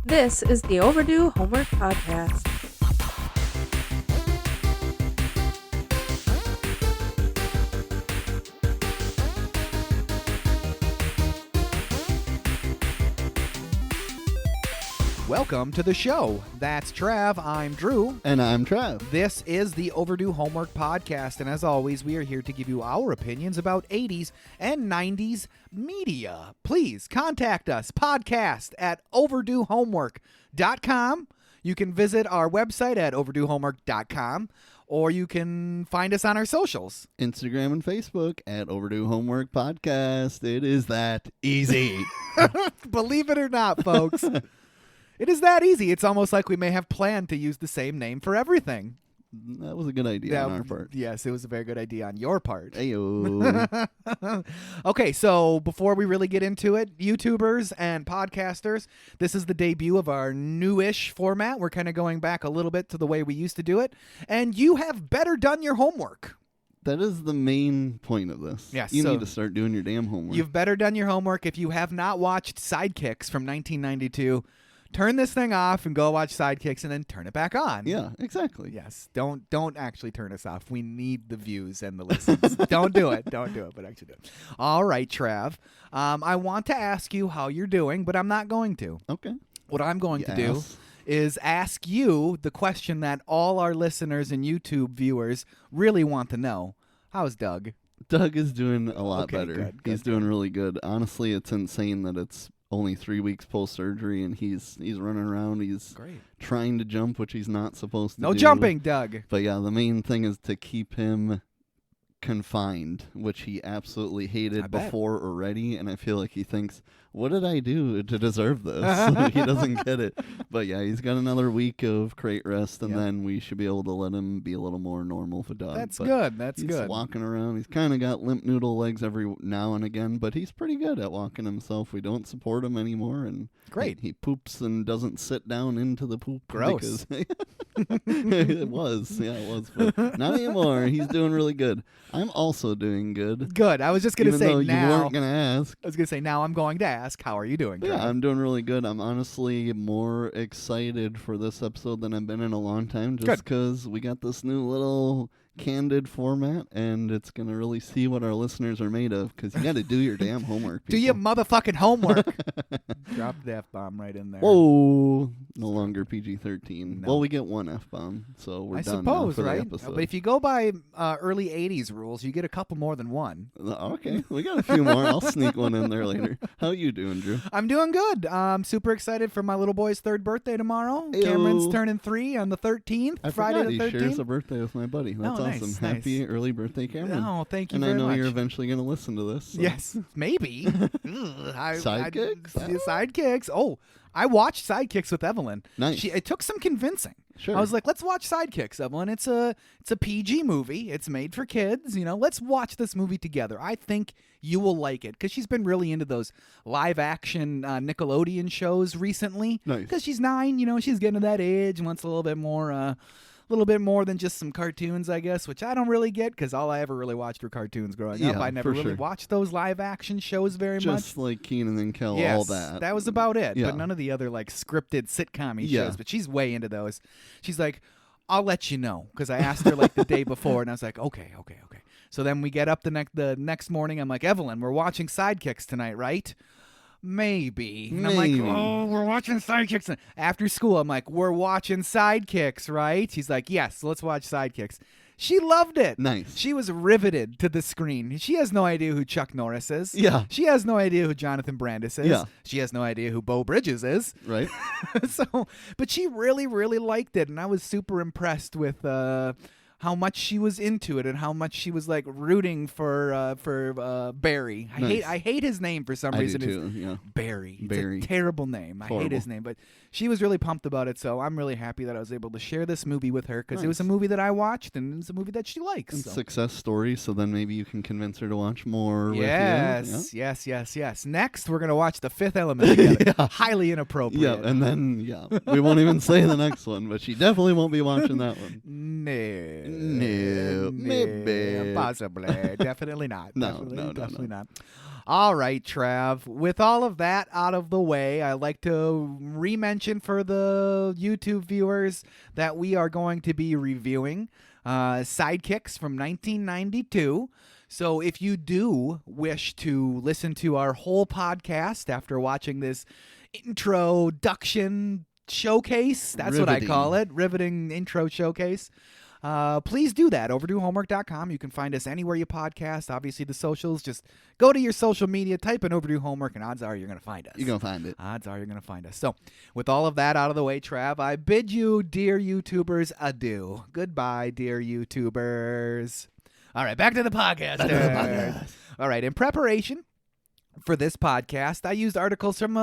This is the Overdue Homework Podcast. Welcome to the show. That's Trav. I'm Drew. And I'm Trav. This is the Overdue Homework Podcast, and as always, we are here to give you our opinions about 80s and 90s media. Please contact us, podcast at overduehomework.com. You can visit our website at overduehomework.com, or you can find us on our socials. Instagram and Facebook at Overdue Homework Podcast. It is that easy. Believe it or not, folks. It is that easy. It's almost like we may have planned to use the same name for everything. That was a good idea on our part. Yes, it was a very good idea on your part. Ayo. Okay, so before we really get into it, YouTubers and podcasters, this is the debut of our newish format. We're kind of going back a little bit to the way we used to do it. And you have better done your homework. That is the main point of this. Yes, you so need to start doing your damn homework. You've better done your homework. If you have not watched Sidekicks from 1992, turn this thing off and go watch Sidekicks and then turn it back on. Yeah, exactly. Yes. Don't actually turn us off. We need the views and the listens. Don't do it, but actually do it. All right, Trav. I want to ask you how you're doing, but I'm not going to. Okay. What I'm going to do is ask you the question that all our listeners and YouTube viewers really want to know. How's Doug? Doug is doing a lot better. Good, he's doing really good. Honestly, it's insane that it's only 3 weeks post-surgery, and he's running around. He's great. Trying to jump, which he's not supposed to do. No jumping, Doug. But yeah, the main thing is to keep him confined, which he absolutely hated before already, and I feel like he thinks, what did I do to deserve this? He doesn't get it. But yeah, he's got another week of crate rest, and then we should be able to let him be a little more normal for Doug. That's good. That's he's good. Walking around. He's kind of got limp noodle legs every now and again, but he's pretty good at walking himself. We don't support him anymore, and great. He poops and doesn't sit down into the poop. Gross. It was. But not anymore. He's doing really good. I'm also doing good. Good. I was just going to say though now. You weren't going to ask. I was going to say now I'm going to ask, how are you doing? Yeah, I'm doing really good. I'm honestly more excited for this episode than I've been in a long time, just because we got this new little candid format, and it's going to really see what our listeners are made of, because you got to do your damn homework, people. Do your motherfucking homework. Drop the F-bomb right in there. Whoa. No longer PG-13. No. Well, we get one F-bomb, so we're done now for the episode. But if you go by early 80s rules, you get a couple more than one. Okay, we got a few more. I'll sneak one in there later. How you doing, Drew? I'm doing good. I'm super excited for my little boy's 3rd birthday tomorrow. Ayo. Cameron's turning 3 on the 13th, Friday the 13th. He shares a birthday with my buddy. That's awesome. Nice. Happy early birthday, Cameron. Oh, thank you and very much. And I know you're eventually going to listen to this. So. Yes, maybe. Sidekicks? Sidekicks. Oh, I watched Sidekicks with Evelyn. Nice. It took some convincing. Sure. I was like, let's watch Sidekicks, Evelyn. It's a PG movie. It's made for kids. Let's watch this movie together. I think you will like it, because she's been really into those live-action Nickelodeon shows recently. Nice. Because she's 9, she's getting to that age and wants a little bit more than just some cartoons, I guess, which I don't really get, because all I ever really watched were cartoons growing up. I never really watched those live-action shows very much. Just like Keenan and Kel, all that. That was about it, yeah. But none of the other scripted sitcom-y shows. But she's way into those. She's like, I'll let you know, because I asked her the day before, and I was like, okay. So then we get up the next morning. I'm like, Evelyn, we're watching Sidekicks tonight, right? Maybe. And I'm like, oh, we're watching Sidekicks. After school, I'm like, we're watching Sidekicks, right? She's like, yes, let's watch Sidekicks. She loved it. Nice. She was riveted to the screen. She has no idea who Chuck Norris is. Yeah. She has no idea who Jonathan Brandis is. Yeah. She has no idea who Bo Bridges is. Right. But she really, really liked it, and I was super impressed with how much she was into it and how much she was rooting for Barry. I hate his name for some reason. I do too. Yeah. Barry. Barry. It's a terrible name. I hate his name, but she was really pumped about it. So I'm really happy that I was able to share this movie with her, because it was a movie that I watched, and it was a movie that she likes. And success story. So then maybe you can convince her to watch more. Yes. Next, we're gonna watch The Fifth Element together. Yeah. Highly inappropriate. Yeah, and then we won't even say the next one, but she definitely won't be watching that one. No. Maybe. Possibly. Definitely not. No, Definitely not. All right, Trav. With all of that out of the way, I'd like to re-mention for the YouTube viewers that we are going to be reviewing Sidekicks from 1992. So if you do wish to listen to our whole podcast after watching this introduction showcase, that's what I call it, riveting intro showcase, please do that. OverdueHomework.com. You can find us anywhere you podcast. Obviously, the socials. Just go to your social media, type in Overdue Homework, and odds are you're going to find us. You're going to find it. Odds are you're going to find us. So, with all of that out of the way, Trav, I bid you, dear YouTubers, adieu. Goodbye, dear YouTubers. All right, back to the podcast. All right, in preparation for this podcast, I used articles from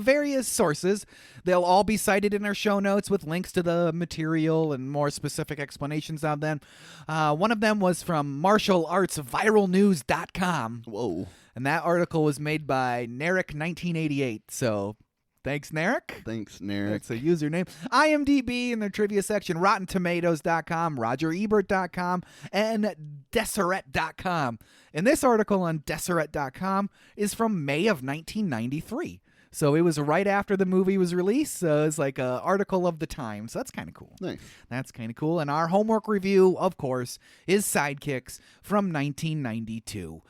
various sources. They'll all be cited in our show notes with links to the material and more specific explanations of them. One of them was from martialartsviralnews.com. Whoa. And that article was made by Narek1988. So thanks, Narek. Thanks, Narek. That's a username. IMDb in their trivia section, RottenTomatoes.com, RogerEbert.com, and Deseret.com. And this article on Deseret.com is from May of 1993. So it was right after the movie was released. So it's like an article of the time. So that's kind of cool. Nice. That's kind of cool. And our homework review, of course, is Sidekicks from 1992.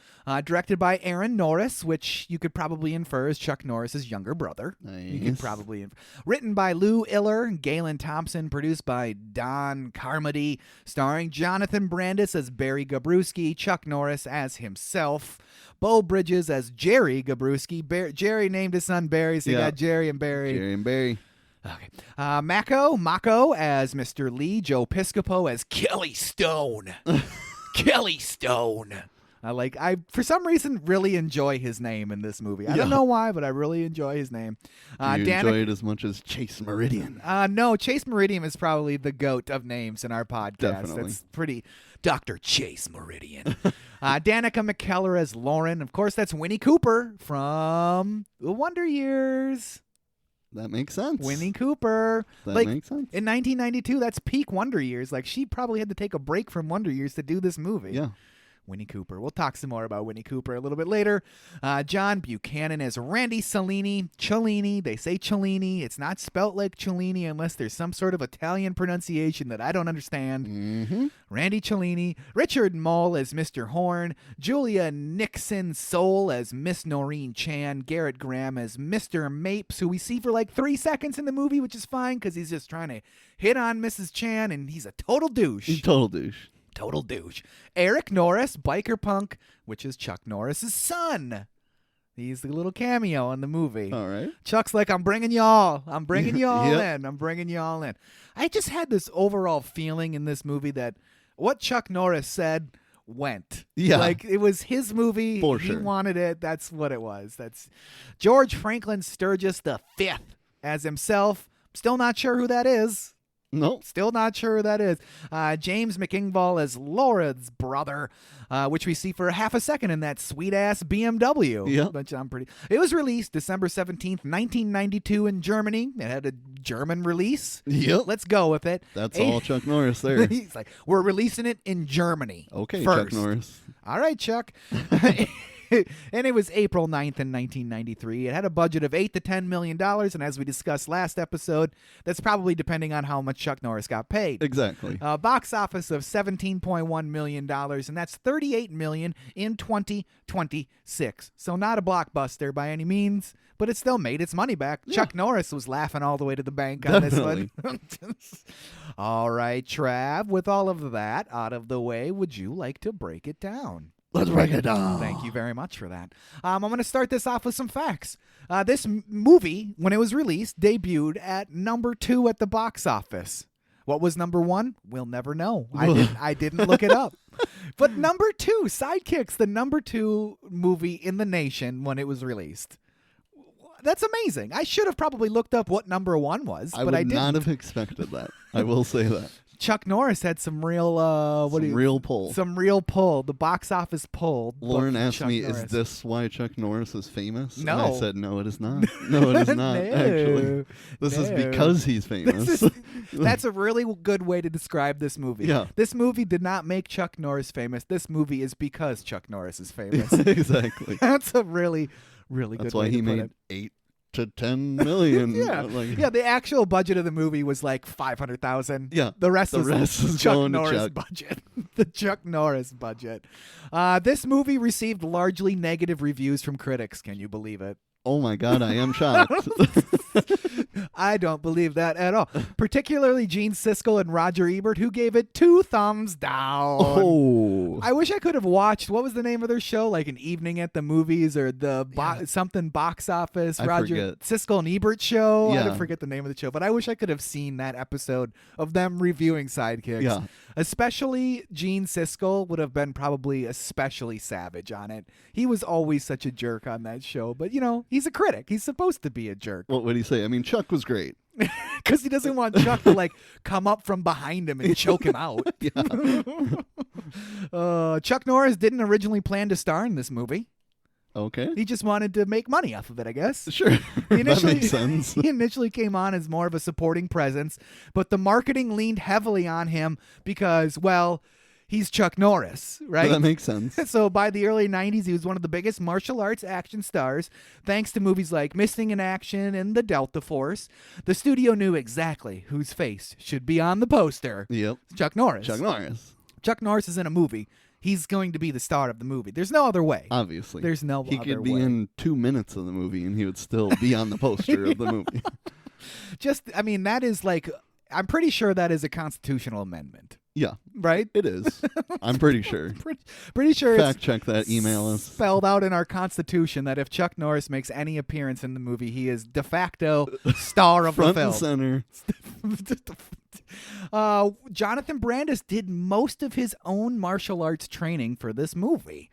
Directed by Aaron Norris, which you could probably infer is Chuck Norris's younger brother. Nice. You could probably written by Lou Iller, Galen Thompson, produced by Don Carmody, starring Jonathan Brandis as Barry Gabrewski, Chuck Norris as himself, Bo Bridges as Jerry Gabrewski. Jerry named his son Barry, so you got Jerry and Barry. Jerry and Barry. Okay. Mako as Mr. Lee, Joe Piscopo as Kelly Stone. Kelly Stone. I for some reason really enjoy his name in this movie. I don't know why, but I really enjoy his name. Do you enjoy it as much as Chase Meridian? No, Chase Meridian is probably the GOAT of names in our podcast. Definitely. That's pretty. Dr. Chase Meridian. Danica McKellar as Lauren. Of course, that's Winnie Cooper from The Wonder Years. That makes sense. Winnie Cooper. That makes sense. In 1992, that's peak Wonder Years. Like, she probably had to take a break from Wonder Years to do this movie. Yeah. Winnie Cooper. We'll talk some more about Winnie Cooper a little bit later. John Buchanan as Randy Cellini. They say Cellini. It's not spelt like Cellini unless there's some sort of Italian pronunciation that I don't understand. Mm-hmm. Randy Cellini. Richard Mull as Mr. Horn. Julia Nixon Soul as Miss Noreen Chan. Garrett Graham as Mr. Mapes, who we see for like 3 seconds in the movie, which is fine because he's just trying to hit on Mrs. Chan, and he's a total douche. He's total douche. Total douche. Eric Norris, biker punk, which is Chuck Norris's son. He's the little cameo in the movie. All right. Chuck's like, I'm bringing y'all. I'm bringing y'all in. I'm bringing y'all in. I just had this overall feeling in this movie that what Chuck Norris said went. Yeah. Like, it was his movie. For he sure. wanted it. That's what it was. That's George Franklin Sturgis V as himself. Still not sure who that is. Nope. Still not sure who that is. James McIngvall as Laura's brother, which we see for half a second in that sweet-ass BMW. Yeah. It was released December 17th, 1992 in Germany. It had a German release. Yep. Let's go with it. That's all Chuck Norris there. He's like, we're releasing it in Germany. Okay, first. Chuck Norris. All right, Chuck. And it was April 9th in 1993. It had a budget of $8 to $10 million, and as we discussed last episode, that's probably depending on how much Chuck Norris got paid. Exactly. Box office of $17.1 million, and that's $38 million in 2026. So not a blockbuster by any means, but it still made its money back. Yeah. Chuck Norris was laughing all the way to the bank on this one. All right, Trav, with all of that out of the way, would you like to break it down? Let's break it down. Thank you very much for that. I'm going to start this off with some facts. This movie, when it was released, debuted at number 2 at the box office. What was number 1? We'll never know. I didn't look it up. But number 2, Sidekicks, the number 2 movie in the nation when it was released. That's amazing. I should have probably looked up what number 1 was, but I didn't. I would not have expected that. I will say that. Chuck Norris had some real real pull. Some real pull. The box office pull. Lauren asked Chuck me, Norris. "Is this why Chuck Norris is famous?" No. And I said, "No, it is not. No, it is not. Actually, this is because he's famous." That's a really good way to describe this movie. Yeah. This movie did not make Chuck Norris famous. This movie is because Chuck Norris is famous. Exactly. That's a really, really good. That's why way he to put made it. 8 to 10 million. Yeah, the actual budget of the movie was like 500,000. Yeah, the rest is Chuck going Norris to Chuck. budget. The Chuck Norris budget. This movie received largely negative reviews from critics. Can you believe it? Oh my God, I am shocked. I don't believe that at all. Particularly Gene Siskel and Roger Ebert, who gave it 2 thumbs down. Oh, I wish I could have watched, what was the name of their show? Like An Evening at the Movies or the something box office. I Roger forget. Siskel and Ebert show. Yeah. I forget the name of the show, but I wish I could have seen that episode of them reviewing Sidekicks. Yeah. Especially Gene Siskel would have been probably especially savage on it. He was always such a jerk on that show, but he's a critic. He's supposed to be a jerk. What would he say? I mean, Chuck was great. Because he doesn't want Chuck to like come up from behind him and choke him out. Chuck Norris didn't originally plan to star in this movie. Okay. He just wanted to make money off of it, I guess. Sure. That makes sense. He initially came on as more of a supporting presence, but the marketing leaned heavily on him because, well, he's Chuck Norris, right? That makes sense. So by the early 90s, he was one of the biggest martial arts action stars, thanks to movies like Missing in Action and The Delta Force. The studio knew exactly whose face should be on the poster. Yep. Chuck Norris. Chuck Norris. Chuck Norris is in a movie. He's going to be the star of the movie. There's no other way. Obviously. There's no other way. He could be in 2 minutes of the movie and he would still be on the poster of the movie. That is like, I'm pretty sure that is a constitutional amendment. Yeah. Right? It is. I'm pretty sure. Pretty sure Fact check that, email us. Spelled out in our Constitution that if Chuck Norris makes any appearance in the movie, he is de facto star of the film. Front and center. Jonathan Brandis did most of his own martial arts training for this movie.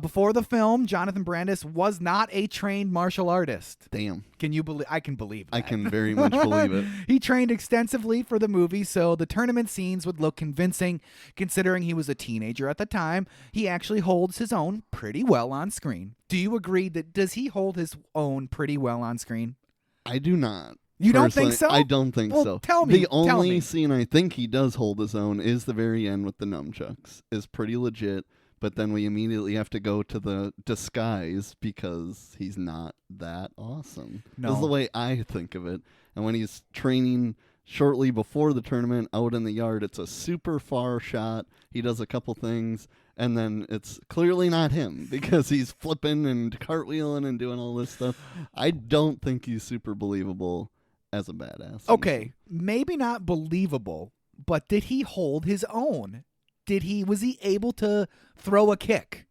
Before the film, Jonathan Brandis was not a trained martial artist. Damn. Can you believe? I can believe that. I can very much believe it. He trained extensively for the movie, so the tournament scenes would look convincing, considering he was a teenager at the time. He actually holds his own pretty well on screen. Do you agree does he hold his own pretty well on screen? I do not. You don't think so? I don't think well, so. Tell me. The only scene I think he does hold his own is the very end with the nunchucks. Is pretty legit, but then we immediately have to go to the disguise because he's not that awesome. No. This is the way I think of it. And when he's training shortly before the tournament out in the yard, it's a super far shot. He does a couple things, and then it's clearly not him because he's flipping and cartwheeling and doing all this stuff. I don't think he's super believable as a badass. Okay, maybe not believable, but did he hold his own? Was he able to throw a kick?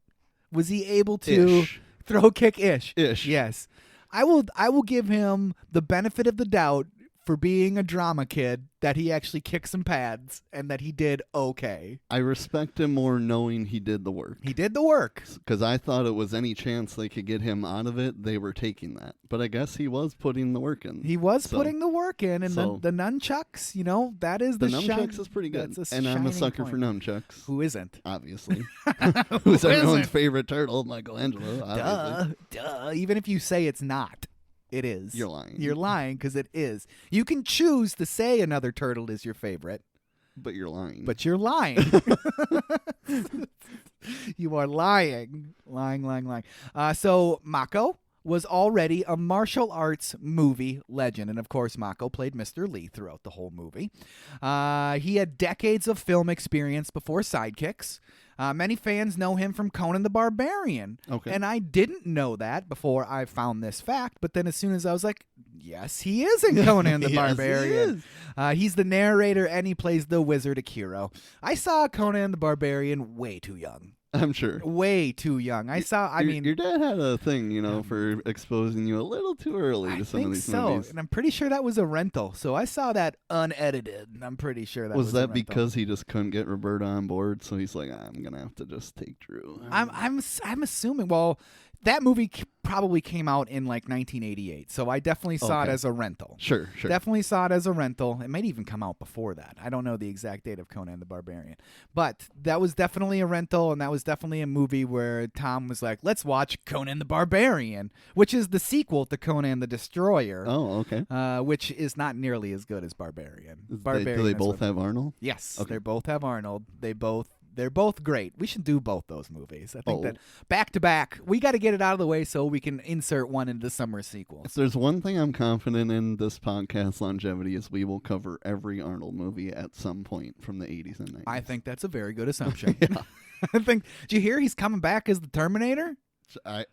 Was he able to throw a kick-ish? Ish. Yes. I will give him the benefit of the doubt for being a drama kid that he actually kicked some pads and that he did okay. I respect him more knowing he did the work. He did the work. Because I thought it was any chance they could get him out of it, they were taking that. But I guess he was putting the work in. He was putting the work in, and so, the nunchucks, that is the nunchucks is pretty good. And I'm a sucker for nunchucks. Who isn't? Obviously. Who's everyone's favorite turtle? Michelangelo, obviously. Duh. Even if you say it's not. It is. You're lying. You're lying because it is. You can choose to say another turtle is your favorite. But you're lying. But you're lying. You are lying. Lying. So Mako was already a martial arts movie legend. And, of course, Mako played Mr. Lee throughout the whole movie. He had decades of film experience before Sidekicks. Many fans know him from Conan the Barbarian. Okay. And I didn't know that before I found this fact. But then as soon as I was like, yes, he is in Conan the Barbarian. He's the narrator and he plays the wizard Akiro. I saw Conan the Barbarian way too young. I'm sure. Way too young. Your dad had a thing, for exposing you a little too early to some of these movies. And I'm pretty sure that was a rental. So I saw that unedited. And I'm pretty sure that was that a rental. because he just couldn't get Roberta on board? So he's like, I'm gonna have to just take Drew. I'm assuming. Well, That movie probably came out in like 1988, so I definitely saw it as a rental. Sure. Definitely saw it as a rental. It might even come out before that. I don't know the exact date of Conan the Barbarian. But that was definitely a rental, and that was definitely a movie where Tom was like, let's watch Conan the Barbarian, which is the sequel to Conan the Destroyer. Oh, okay. Which is not nearly as good as Barbarian. Do they both have Arnold? Yes, Okay. they both have Arnold. They're both great. We should do both those movies. I think that back to back, we got to get it out of the way so we can insert one into the summer sequels. If there's one thing I'm confident in this podcast longevity is we will cover every Arnold movie at some point from the 80s and 90s. I think that's a very good assumption. Yeah. I think. Did you hear he's coming back as the Terminator?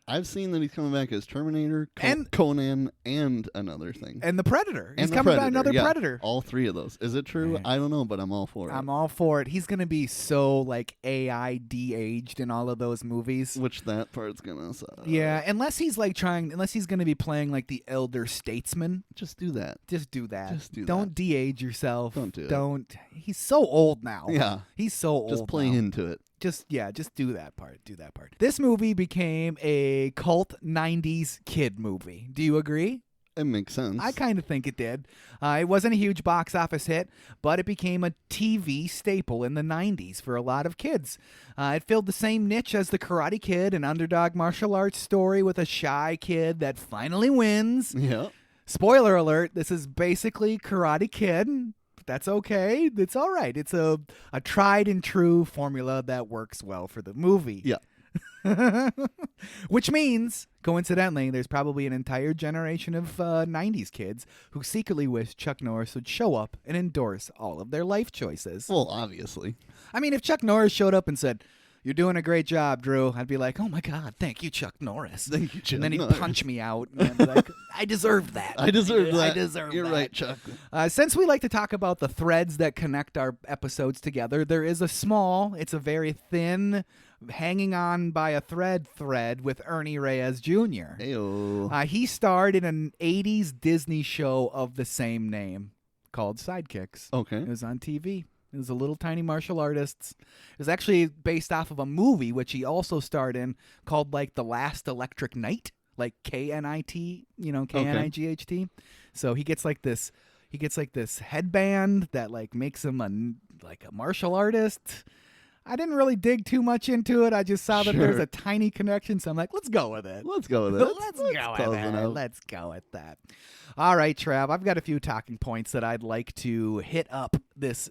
I've seen that he's coming back as Terminator, Conan, and another thing. And the Predator. And He's the coming back Predator, another Predator. All three of those. Is it true? Yeah. I don't know, but I'm all for it. I'm all for it. He's going to be so like AI de-aged in all of those movies. Which that part's going to suck. Yeah, unless he's going to be playing like the elder statesman. Just do that. Just do that. Don't de-age yourself. Don't do it. He's so old now. Yeah. He's so old. Just play now. into it. Just do that part. This movie became a cult 90s kid movie. Do you agree? It makes sense. I kind of think it did. It wasn't a huge box office hit, but it became a TV staple in the 90s for a lot of kids. It filled the same niche as The Karate Kid, an underdog martial arts story with a shy kid that finally wins. Yeah. Spoiler alert, this is basically Karate Kid. That's okay. It's all right. It's a tried and true formula that works well for the movie. Yeah. Which means, coincidentally, there's probably an entire generation of 90s kids who secretly wish Chuck Norris would show up and endorse all of their life choices. Well, obviously. I mean, if Chuck Norris showed up and said, "You're doing a great job, Drew," I'd be like, "Oh my God, thank you, Chuck Norris." Thank you, Chuck And then he'd Norris. punch me out, and I'd be like, "I deserve that. I deserve that. I deserve You're that." right, Chuck. Since we like to talk about the threads that connect our episodes together, there is it's a very thin, hanging on by a thread with Ernie Reyes Jr. Heyo. He starred in an 80s Disney show of the same name called Sidekicks. Okay. It was on TV. It was a little tiny martial artists. It was actually based off of a movie which he also starred in called like The Last Electric Knight, like KNIT, KNIGHT. So he gets like this headband that like makes him a martial artist. I didn't really dig too much into it. I just saw that there's a tiny connection, so I'm like, let's go with it. Let's go with it. Let's go with that. All right, Trav, I've got a few talking points that I'd like to hit up this.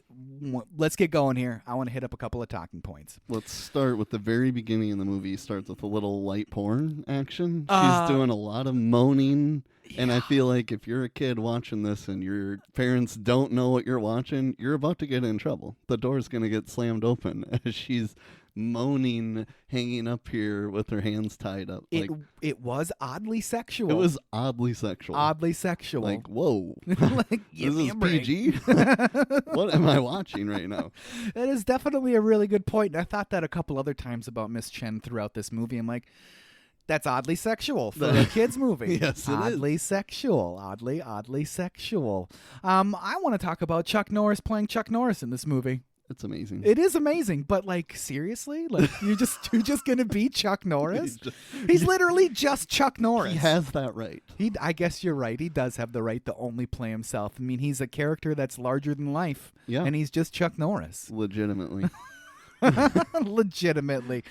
Let's get going here. I want to hit up a couple of talking points. Let's start with the very beginning of the movie. Starts with a little light porn action. She's doing a lot of moaning. Yeah. And I feel like if you're a kid watching this and your parents don't know what you're watching, you're about to get in trouble. The door's going to get slammed open as she's moaning, hanging up here with her hands tied up. It was oddly sexual. It was oddly sexual. Like, whoa. Like, give me this a break. is PG? What am I watching right now? That is definitely a really good point. I thought that a couple other times about Miss Chen throughout this movie. I'm like, that's oddly sexual for a kid's movie. Yes, it oddly is. Sexual. Oddly sexual. I want to talk about Chuck Norris playing Chuck Norris in this movie. It's amazing. It is amazing, but like seriously, like you're just gonna be Chuck Norris? He's literally just Chuck Norris. He has that right. I guess you're right. He does have the right to only play himself. I mean, he's a character that's larger than life. Yeah. And he's just Chuck Norris. Legitimately. Legitimately.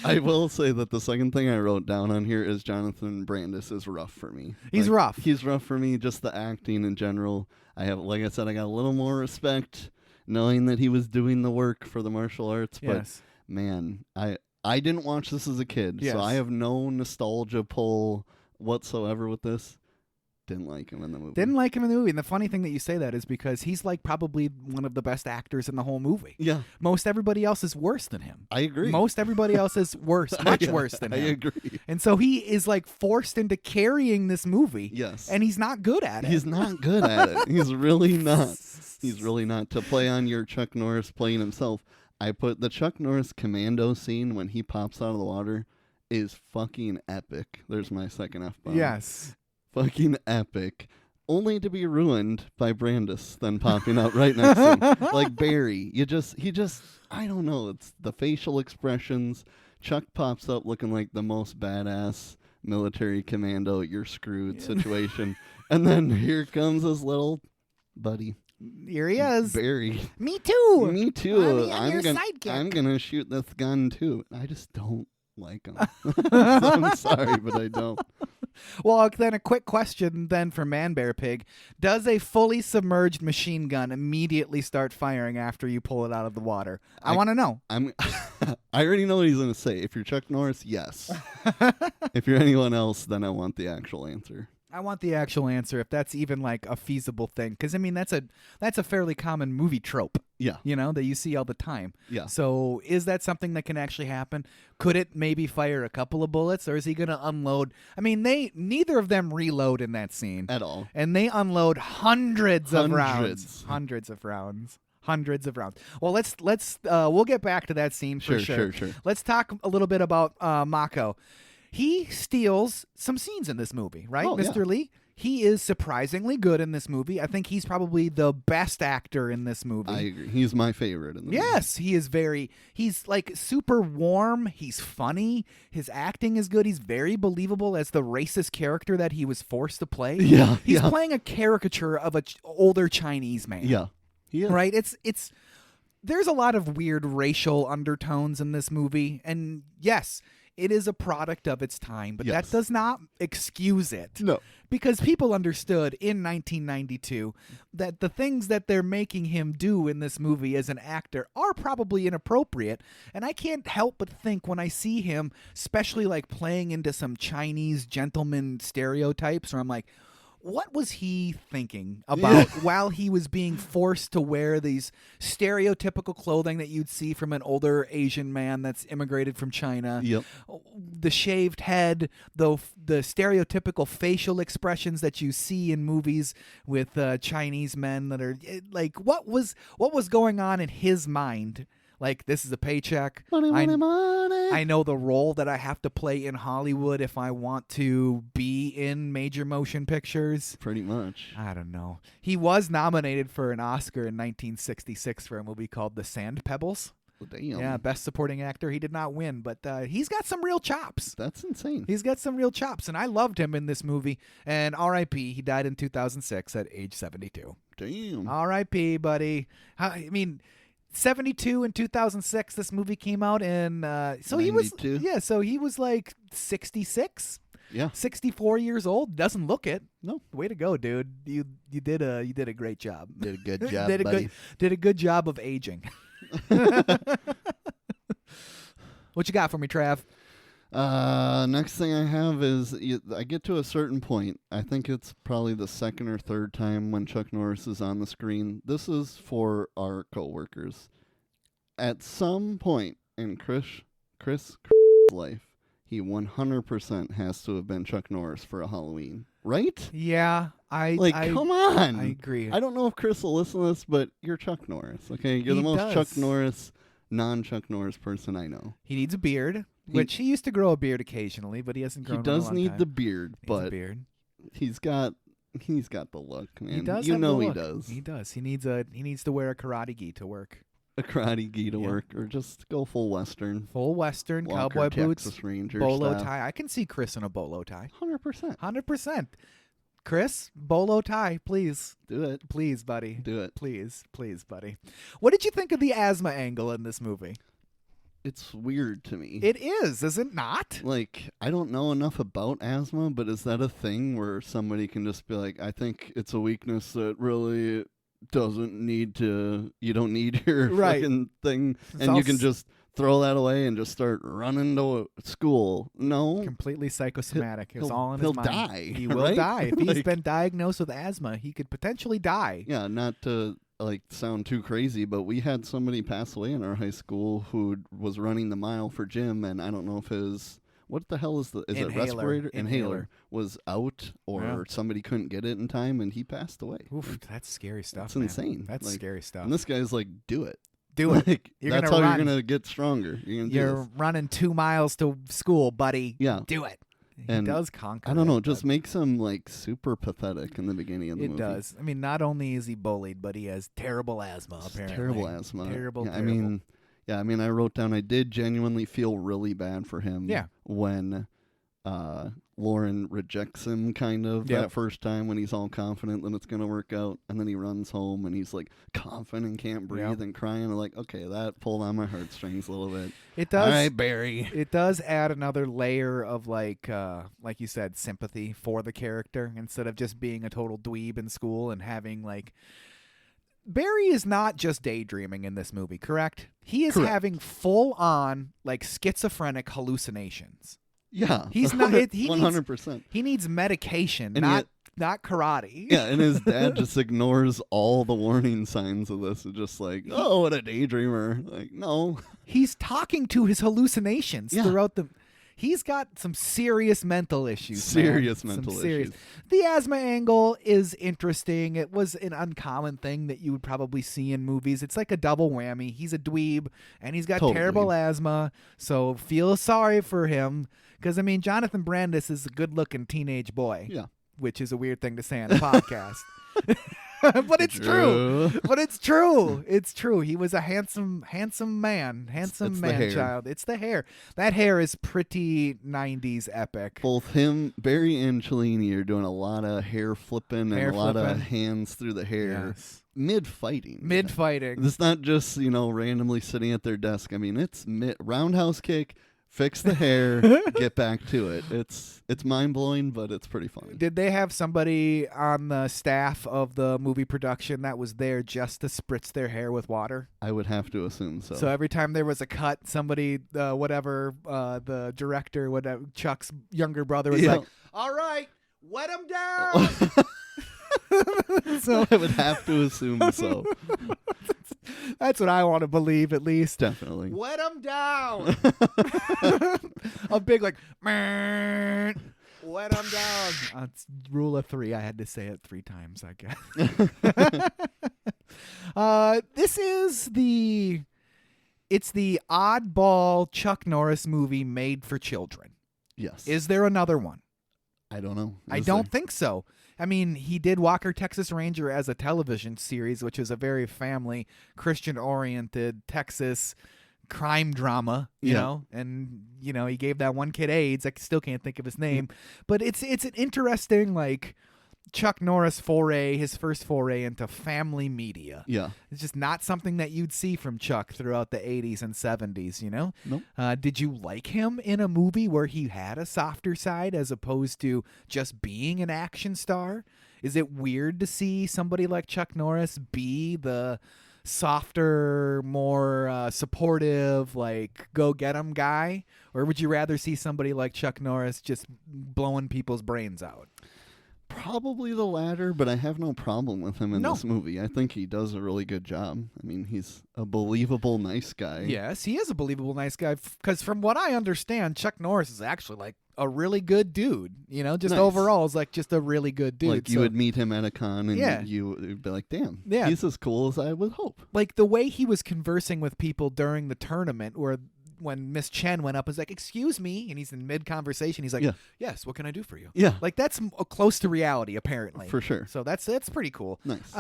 I will say that the second thing I wrote down on here is Jonathan Brandis is rough for me. He's rough. He's rough for me, just the acting in general. Like I said, I got a little more respect knowing that he was doing the work for the martial arts. But, man, I didn't watch this as a kid, so I have no nostalgia pull whatsoever with this. Didn't like him in the movie. And the funny thing that you say that is because he's like probably one of the best actors in the whole movie. Yeah. Most everybody else is worse than him. I agree. Most everybody else is worse, much worse than him. I agree. And so he is like forced into carrying this movie. Yes. And he's not good at it. He's not good at it. He's really not. He's really not. To play on your Chuck Norris playing himself, I put the Chuck Norris commando scene when he pops out of the water is fucking epic. There's my second F-bomb. Yes. Fucking epic. Only to be ruined by Brandis then popping out right next to him. Like Barry. I don't know. It's the facial expressions. Chuck pops up looking like the most badass military commando, you're screwed situation. And then here comes his little buddy. Here he is. Barry. Me too. Me too. I'm your sidekick. I'm going to shoot this gun too. I just don't like him. I'm sorry, but I don't. Well, then a quick question then for Man Bear Pig. Does a fully submerged machine gun immediately start firing after you pull it out of the water? I want to know. I already know what he's going to say. If you're Chuck Norris, yes. If you're anyone else, then I want the actual answer. I want the actual answer if that's even like a feasible thing, because I mean that's a fairly common movie trope. Yeah, that you see all the time. Yeah. So is that something that can actually happen? Could it maybe fire a couple of bullets, or is he going to unload? I mean, neither of them reload in that scene at all, and they unload hundreds of rounds. Well, we'll get back to that scene for sure. Let's talk a little bit about Mako. He steals some scenes in this movie, right, Mr. Lee? He is surprisingly good in this movie. I think he's probably the best actor in this movie. I agree. He's my favorite in the movie. Yes, he is he's like super warm. He's funny. His acting is good. He's very believable as the racist character that he was forced to play. Yeah. He's playing a caricature of an older Chinese man. Yeah. He is. Right? It's there's a lot of weird racial undertones in this movie, and yes, it is a product of its time, but that does not excuse it. No. Because people understood in 1992 that the things that they're making him do in this movie as an actor are probably inappropriate. And I can't help but think when I see him, especially like playing into some Chinese gentleman stereotypes, where I'm like, what was he thinking about while he was being forced to wear these stereotypical clothing that you'd see from an older Asian man that's immigrated from China? Yep. The shaved head, the stereotypical facial expressions that you see in movies with Chinese men that are like, what was going on in his mind? Like, this is a paycheck. Money. I know the role that I have to play in Hollywood if I want to be in major motion pictures. Pretty much. I don't know. He was nominated for an Oscar in 1966 for a movie called The Sand Pebbles. Well, damn. Yeah, Best Supporting Actor. He did not win, but he's got some real chops. That's insane. He's got some real chops, and I loved him in this movie. And R.I.P., he died in 2006 at age 72. Damn. R.I.P., buddy. I mean, 72 and 2006 this movie came out, and so 92. he was like 66, 64 years old. Doesn't look it. No. Way to go, dude. You did a great job. Did a good job, buddy. Did a good job of aging. What you got for me, Trav? Next thing I have is I get to a certain point. I think it's probably the second or third time when Chuck Norris is on the screen. This is for our coworkers. At some point in Chris' life, he 100% has to have been Chuck Norris for a Halloween, right? Yeah, come on. I agree. I don't know if Chris will listen to this, but you're Chuck Norris, okay? You're the most Chuck Norris, non-Chuck Norris person I know. He needs a beard. Which he used to grow a beard occasionally, but he hasn't grown. He does in a long need time. the beard, but he's got the look, man. He does. He does. He does. He needs to wear a karate gi to work. A karate gi to work, or just go full Western. Full Western, Walker, cowboy boots, Texas Ranger bolo style. tie. I can see Chris in a bolo tie. 100%. 100%. Chris, bolo tie, please. Do it. Please, buddy. Do it. Please, buddy. What did you think of the asthma angle in this movie? It's weird to me. It is it not? Like, I don't know enough about asthma, but is that a thing where somebody can just be like, I think it's a weakness that really doesn't need to, you don't need your fucking thing, and you can just throw that away and just start running to school. No. Completely psychosomatic. It's all in his mind. He'll die. He will die. If he's been diagnosed with asthma, he could potentially die. Yeah, not to sound too crazy, but we had somebody pass away in our high school who was running the mile for gym, and I don't know if his what the hell is it respirator inhaler was out, or somebody couldn't get it in time, and he passed away. Oof, that's scary stuff. That's insane. That's scary stuff. And this guy's like, do it. Do it. That's how you're gonna get stronger. You're running 2 miles to school, buddy. Yeah. Do it. And he does conquer. I don't know. It just makes him super pathetic in the beginning of the movie. It does. I mean, not only is he bullied, but he has terrible asthma. Apparently, Terrible asthma. Terrible. I mean, Yeah, I mean, I wrote down I did genuinely feel really bad for him when Lauren rejects him kind of that first time when he's all confident that it's going to work out. And then he runs home and he's like confident and can't breathe and crying. I'm like, okay, that pulled on my heartstrings a little bit. It does. All right, Barry. It does add another layer of like you said, sympathy for the character instead of just being a total dweeb in school and having like... Barry is not just daydreaming in this movie, correct? He is having full-on, like, schizophrenic hallucinations. Yeah, he's not. He 100%. He needs medication, and not karate. Yeah, and his dad just ignores all the warning signs of this. It's just like, oh, what a daydreamer. Like, no, he's talking to his hallucinations throughout the. He's got some serious mental issues. Serious mental issues. The asthma angle is interesting. It was an uncommon thing that you would probably see in movies. It's like a double whammy. He's a dweeb, and he's got terrible asthma, so feel sorry for him. Because, I mean, Jonathan Brandis is a good-looking teenage boy. Yeah. Which is a weird thing to say on a podcast. But it's true. But it's true. It's true. He was a handsome man. Handsome man child. It's the hair. That hair is pretty 90s epic. Both him, Barry, and Cellini are doing a lot of hair flipping and a lot of hands through the hair. Yes. Mid-fighting. It's not just, randomly sitting at their desk. I mean, it's roundhouse kick, fix the hair, get back to it. It's mind-blowing, but it's pretty funny. Did they have somebody on the staff of the movie production that was there just to spritz their hair with water? I would have to assume so. So every time there was a cut, somebody, the director, whatever, Chuck's younger brother was like, all right, wet him down. So I would have to assume so. That's what I want to believe, at least. Definitely. Wet them down. A big like, wet them down. It's rule of 3. I had to say it 3 times, I guess. This is it's the oddball Chuck Norris movie made for children. Yes. Is there another one? I don't know. I don't think so. I mean, he did Walker, Texas Ranger as a television series, which is a very family, Christian-oriented Texas crime drama, you know? And, he gave that one kid AIDS. I still can't think of his name. But it's an interesting, like, Chuck Norris his first foray into family media. Yeah. It's just not something that you'd see from Chuck throughout the 80s and 70s, Nope. Did you like him in a movie where he had a softer side as opposed to just being an action star? Is it weird to see somebody like Chuck Norris be the softer, more supportive, like go get 'em guy? Or would you rather see somebody like Chuck Norris just blowing people's brains out? Probably the latter, but I have no problem with him in this movie. I think he does a really good job. I mean, he's a believable nice guy. Yes, he is a believable nice guy, because from what I understand, Chuck Norris is actually like a really good dude. Just overall is like just a really good dude. Like you would meet him at a con and you would be like, damn, he's as cool as I would hope. Like the way he was conversing with people during the tournament when Miss Chen went up, was like, excuse me, and he's in mid-conversation. He's like, yes, what can I do for you? Yeah. Like, that's close to reality, apparently. For sure. So that's pretty cool. Nice.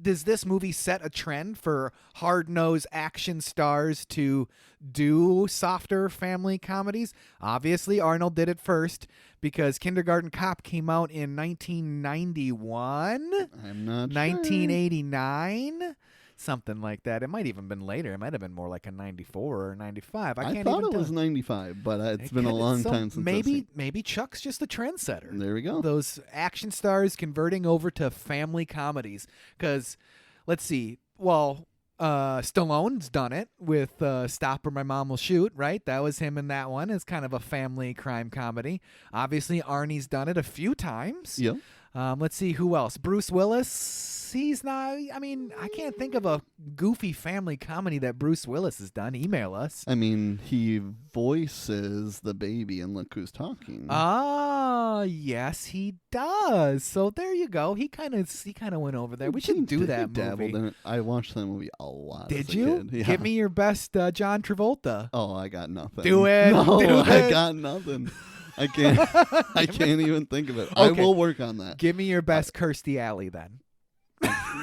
Does this movie set a trend for hard-nosed action stars to do softer family comedies? Obviously, Arnold did it first, because Kindergarten Cop came out in 1991? I'm not 1989? Something like that. It might even been later. It might have been more like a 94 or 95. I thought it was 95, but it's been a long time since maybe Chuck's just a trendsetter. There we go. Those action stars converting over to family comedies. Because, let's see. Well, Stallone's done it with Stop or My Mom Will Shoot, right? That was him in that one. It's kind of a family crime comedy. Obviously, Arnie's done it a few times. Yeah. Let's see, who else? Bruce Willis. He's not, I mean, I can't think of a goofy family comedy that Bruce Willis has done. Email us. I mean, he voices the baby in Look Who's Talking. Ah, yes, he does. So there you go. He kind of went over there. We should do that movie. In it. I watched that movie a lot. Did you? Yeah. Give me your best John Travolta. Oh, I got nothing. Do it. No, I got nothing. I can't even think of it. Okay. I will work on that. Give me your best Kirstie Alley then.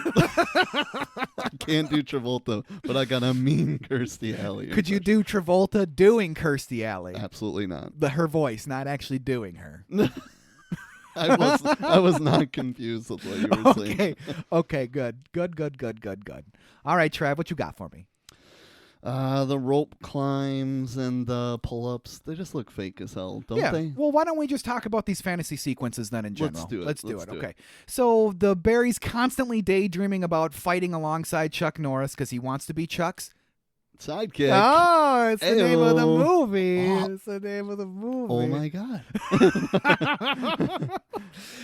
I can't do Travolta, but I got a mean Kirstie Alley. Could you do Travolta doing Kirstie Alley? Absolutely not. Her voice, not actually doing her. I was not confused with what you were saying. Okay, good. All right, Trav, what you got for me? The rope climbs and the pull-ups, they just look fake as hell, don't they? Well, why don't we just talk about these fantasy sequences then in general? Let's do it. Okay. So the Barry's constantly daydreaming about fighting alongside Chuck Norris because he wants to be Chuck's sidekick. Oh, it's the name of the Ayo. movie. Oh. It's the name of the movie. Oh my God.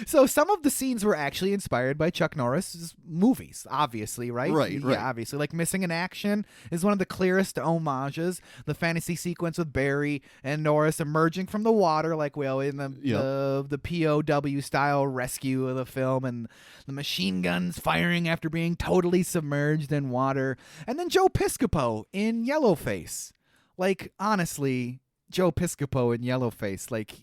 So some of the scenes were actually inspired by Chuck Norris's movies, obviously, right? Right. Yeah, obviously. Like Missing in Action is one of the clearest homages. The fantasy sequence with Barry and Norris emerging from the water, like we always in the POW style rescue of the film, and the machine guns firing after being totally submerged in water. And then Joe Piscopo in Yellowface. Like, honestly, Joe Piscopo in Yellowface, like,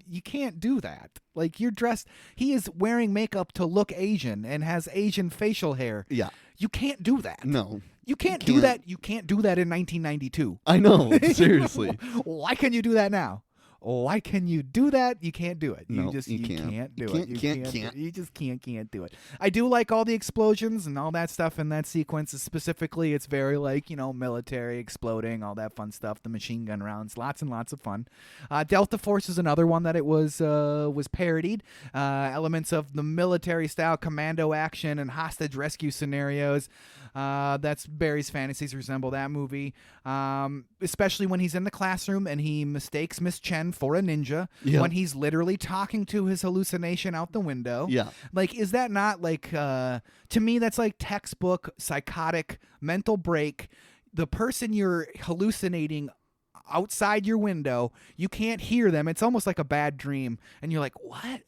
you can't do that. Like, you're dressed, he is wearing makeup to look Asian and has Asian facial hair. Yeah. You can't do that. No. You can't do that. You can't do that in 1992. I know. Seriously. Why can you do that now? Why can you do that? You can't do it. No, You can't do it. You can't. You just can't do it. I do like all the explosions and all that stuff in that sequence. Specifically, it's very like, military exploding, all that fun stuff. The machine gun rounds, lots and lots of fun. Delta Force is another one that it was parodied. Elements of the military style commando action and hostage rescue scenarios. That's Barry's Fantasies resemble that movie. Especially when he's in the classroom and he mistakes Miss Chen for a ninja. Yeah. When he's literally talking to his hallucination out the window. Yeah. Like, is that not like, to me, that's like textbook psychotic mental break. The person you're hallucinating outside your window, you can't hear them. It's almost like a bad dream. And you're like, what?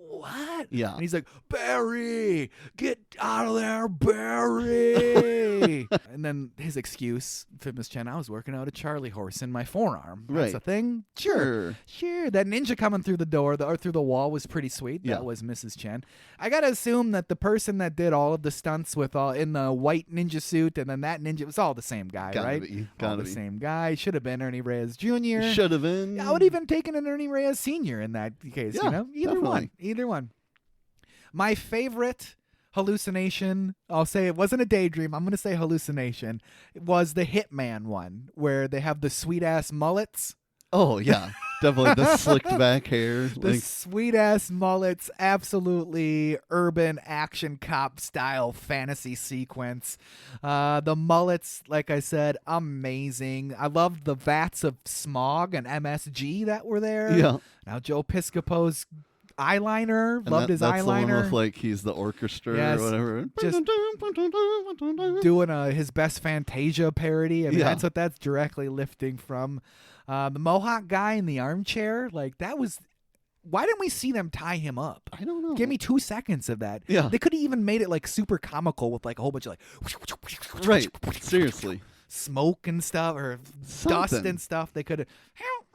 What? Yeah. And he's like, Barry, get out of there, Barry. And then his excuse, Miss Chen, I was working out a Charlie horse in my forearm. That's Right. a thing? Sure. That ninja coming through the door or through the wall was pretty sweet. That was Mrs. Chen. I got to assume that the person that did all of the stunts in the white ninja suit and then that ninja, it was all the same guy, right? Gotta the be. same guy. Should have been Ernie Reyes Jr. Should have been. I would even taken an Ernie Reyes Sr. in that case, Yeah, Either one. My favorite hallucination, I'll say it wasn't a daydream, I'm going to say hallucination, it was the Hitman one, where they have the sweet-ass mullets. Oh, yeah. Definitely the slicked back hair. The sweet-ass mullets, absolutely urban action cop style fantasy sequence. The mullets, like I said, amazing. I loved the vats of smog and MSG that were there. Yeah. Now Joe Piscopo's eyeliner, loved his that's eyeliner. The one with, like, he's the orchestra or whatever. Just doing his best Fantasia parody. I mean, that's what that's directly lifting from. The Mohawk guy in the armchair, like, that was... Why didn't we see them tie him up? I don't know. Give me 2 seconds of that. Yeah. They could have even made it, like, super comical with, like, a whole bunch of, like... Right. Seriously. Smoke and stuff, or dust and stuff. They could have... Help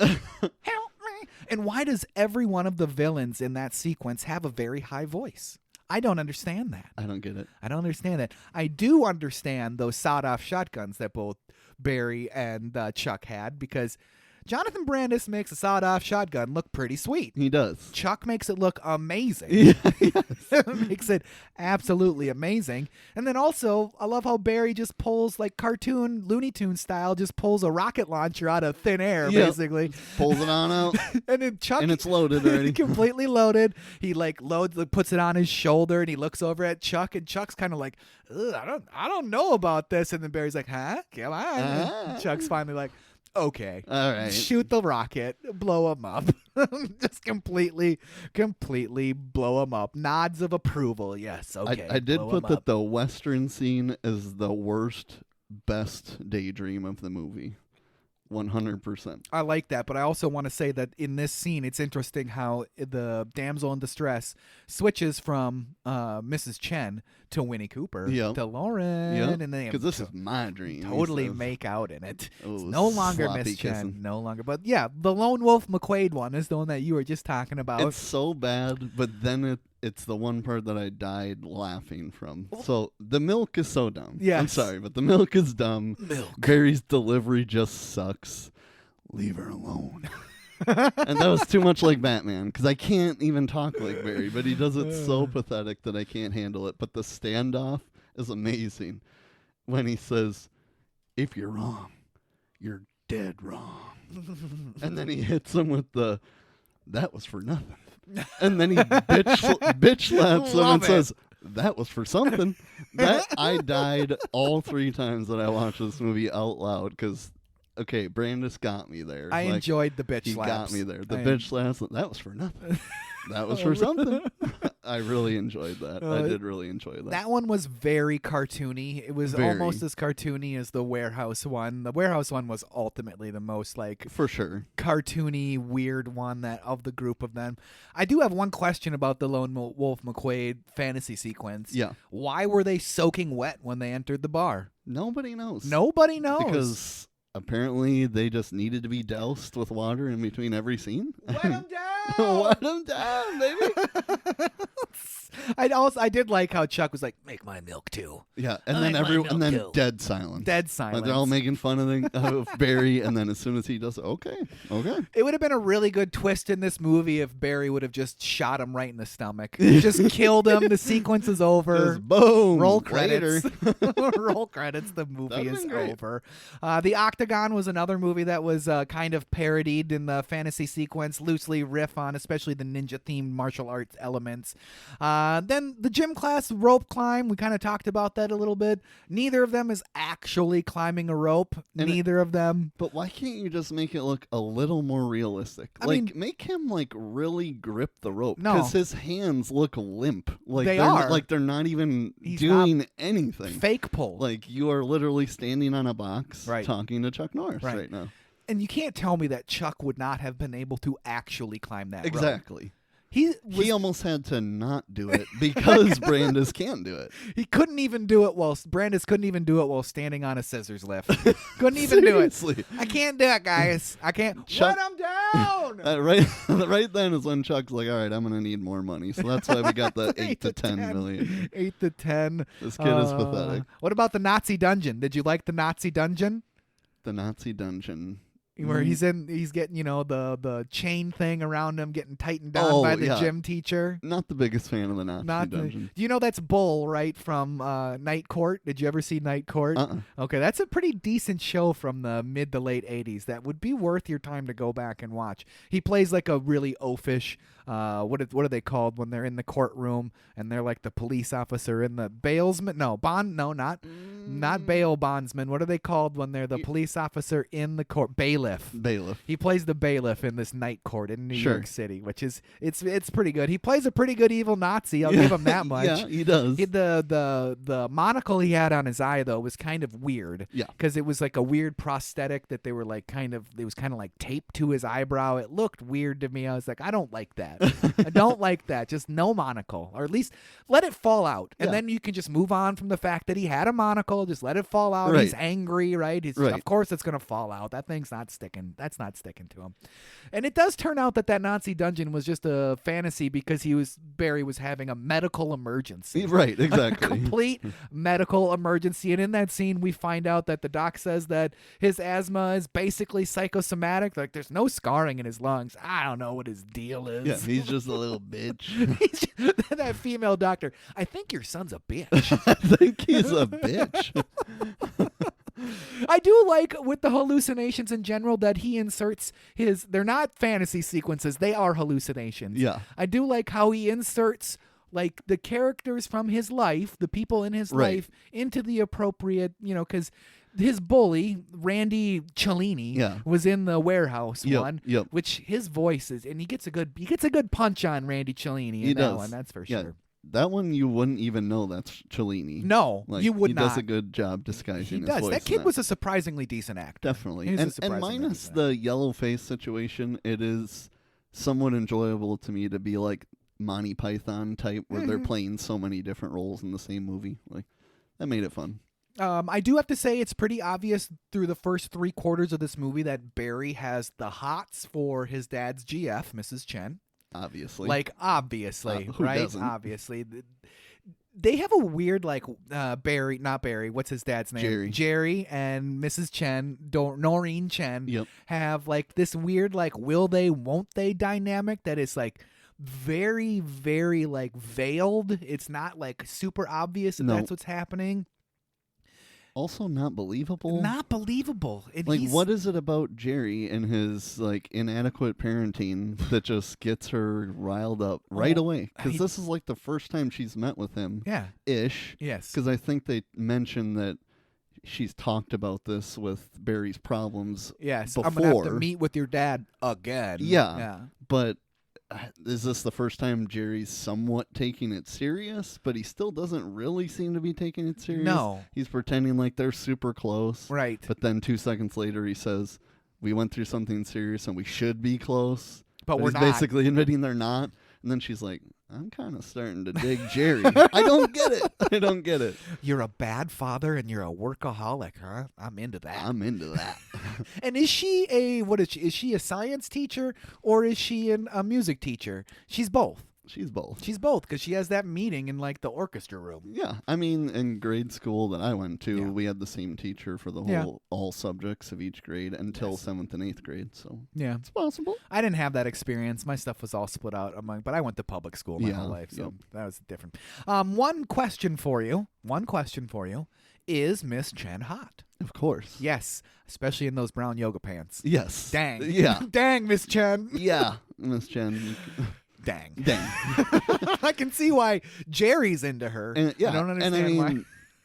me! Help me! And why does every one of the villains in that sequence have a very high voice? I don't understand that. I don't get it. I don't understand that. I do understand those sawed-off shotguns that both Barry and Chuck had, because Jonathan Brandis makes a sawed-off shotgun look pretty sweet. He does. Chuck makes it look amazing. Yeah. Makes it absolutely amazing. And then also, I love how Barry just pulls, like cartoon Looney Tunes style, just pulls a rocket launcher out of thin air, basically. Pulls it on out. And then Chuck... And it's loaded already. Completely loaded. He, like, puts it on his shoulder, and he looks over at Chuck, and Chuck's kind of like, I don't know about this. And then Barry's like, huh? Come on. And Chuck's finally like, okay. All right. Shoot the rocket. Blow him up. Just completely blow him up. Nods of approval. Yes, okay. I did put that up. the Western scene is the worst, best daydream of the movie. 100%. I like that, but I also want to say that in this scene, it's interesting how the damsel in distress switches from Mrs. Chen to Winnie Cooper to Lauren, and then because this is my dream. Totally make out in it. Oh, it's no longer Miss Chen, no longer. But yeah, the Lone Wolf McQuade one is the one that you were just talking about. It's so bad, but then it's the one part that I died laughing from. So the milk is so dumb. Yes. I'm sorry, but the milk is dumb. Barry's delivery just sucks. Leave her alone. And that was too much like Batman, because I can't even talk like Barry, but he does it so pathetic that I can't handle it. But the standoff is amazing when he says, if you're wrong, you're dead wrong. And then he hits him with that was for nothing. And then he bitch slaps him and says, that was for something. That I died all 3 times that I watched this movie out loud, because okay, Brandis got me there. I enjoyed the bitch slaps. He got me there. The bitch slaps, that was for nothing. That was for something. I really enjoyed that. I did really enjoy that. That one was very cartoony. It was almost as cartoony as the Warehouse one. The Warehouse one was ultimately the most for sure cartoony, weird one of the group of them. I do have one question about the Lone Wolf McQuade fantasy sequence. Yeah. Why were they soaking wet when they entered the bar? Nobody knows. Nobody knows. Because apparently they just needed to be doused with water in between every scene. Wet them down! Wet them down, baby! I did like how Chuck was like, make my milk too. Yeah, and then dead silence. Dead silence. Like they're all making fun of Barry, and then as soon as he does, okay. It would have been a really good twist in this movie if Barry would have just shot him right in the stomach. Just killed him. The sequence is over. Just boom. Roll credits. Roll credits. The movie is over. The Octagon was another movie that was kind of parodied in the fantasy sequence, loosely riff on especially the ninja-themed martial arts elements. Then the gym class rope climb, we kind of talked about that a little bit. Neither of them is actually climbing a rope. Neither of them. But why can't you just make it look a little more realistic? Make him really grip the rope. No. Because his hands look limp. They are. Like they're not even doing anything. Fake pull. Like you are literally standing on a box talking to Chuck Norris right now. And you can't tell me that Chuck would not have been able to actually climb that rope. Exactly. He almost had to not do it because Brandis can't do it. He couldn't even do it Brandis couldn't even do it while standing on a scissors lift. Couldn't even do it. I can't do it, guys. I can't. Chuck, let him down. Right then is when Chuck's like, all right, I'm gonna need more money. So that's why we got the 8 to 10 million. 8 to 10. This kid is pathetic. What about the Nazi dungeon? Did you like the Nazi dungeon? The Nazi dungeon. Where he's getting, the chain thing around him getting tightened down by the gym teacher. Not the biggest fan of the Nazi dungeon. Do you know that's Bull, right, from Night Court? Did you ever see Night Court? Okay, that's a pretty decent show from the mid to late 80s. That would be worth your time to go back and watch. He plays like a really oafish, what are they called when they're in the courtroom and they're like the police officer in the bailsman? Not bail bondsman. What are they called when they're the police officer in the court? Bailiff. He plays the bailiff in this Night Court in New York City, which is it's pretty good. He plays a pretty good evil Nazi. I'll give him that much. Yeah, he does. The monocle he had on his eye though was kind of weird. Yeah, because it was like a weird prosthetic that they were like it was kind of like taped to his eyebrow. It looked weird to me. I was like, I don't like that. I don't like that. Just no monocle, or at least let it fall out, and then you can just move on from the fact that he had a monocle. Just let it fall out. He's angry, right? Of course it's gonna fall out. That thing's not sticking. That's not sticking to him. And it does turn out that Nazi dungeon was just a fantasy because Barry was having a medical emergency. Right, exactly. A complete medical emergency. And in that scene, we find out that the doc says that his asthma is basically psychosomatic. Like, there's no scarring in his lungs. I don't know what his deal is. Yeah, he's just a little bitch. That female doctor, I think your son's a bitch. I think he's a bitch. I do like with the hallucinations in general that he inserts they're not fantasy sequences, they are hallucinations. Yeah. I do like how he inserts like the characters from his life, the people in his life, into the appropriate, because his bully, Randy Cellini, was in the Warehouse one, which his voice is, and he gets a good punch on Randy Cellini in that one, that's for sure. That one you wouldn't even know that's Cellini. No, you would not. He does a good job disguising his voice. That kid was a surprisingly decent actor. Definitely. And minus the yellow face situation, it is somewhat enjoyable to me to be like Monty Python type where they're playing so many different roles in the same movie. Like, that made it fun. I do have to say it's pretty obvious through the first 3/4 of this movie that Barry has the hots for his dad's GF, Mrs. Chen. Obviously. Like, obviously, who right? doesn't? Obviously. They have a weird, like, Barry, not Barry, what's his dad's name? Jerry and Mrs. Chen, Noreen Chen, have, like, this weird, like, will they, won't they dynamic that is, like, very, very, like, veiled. It's not, like, super obvious that that's what's happening. Also not believable. Not believable. And like, what is it about Jerry and his, like, inadequate parenting that just gets her riled up right away? Because this is, like, the first time she's met with him. Yeah. Ish. Yes. Because I think they mentioned that she's talked about this with Barry's problems before. I'm going to have to meet with your dad again. Yeah. But is this the first time Jerry's somewhat taking it serious, but he still doesn't really seem to be taking it serious? No. He's pretending like they're super close. Right. But then 2 seconds later he says, we went through something serious and we should be close. But we're he's not. Basically admitting they're not. And then she's like, I'm kind of starting to dig Jerry. I don't get it. I don't get it. You're a bad father and you're a workaholic, huh? I'm into that. I'm into that. And is she is she a science teacher or is she a music teacher? She's both. She's both. She's both because she has that meeting in, like, the orchestra room. Yeah. I mean, in grade school that I went to, we had the same teacher for the whole all subjects of each grade until 7th and 8th grade. So yeah, it's possible. I didn't have that experience. My stuff was all split out but I went to public school my whole life, so that was different. One question for you is Miss Chen hot? Of course. Yes, especially in those brown yoga pants. Yes. Dang. Yeah. Dang, Miss Chen. Yeah, Miss Chen. Dang. I can see why Jerry's into her. And, I don't understand why.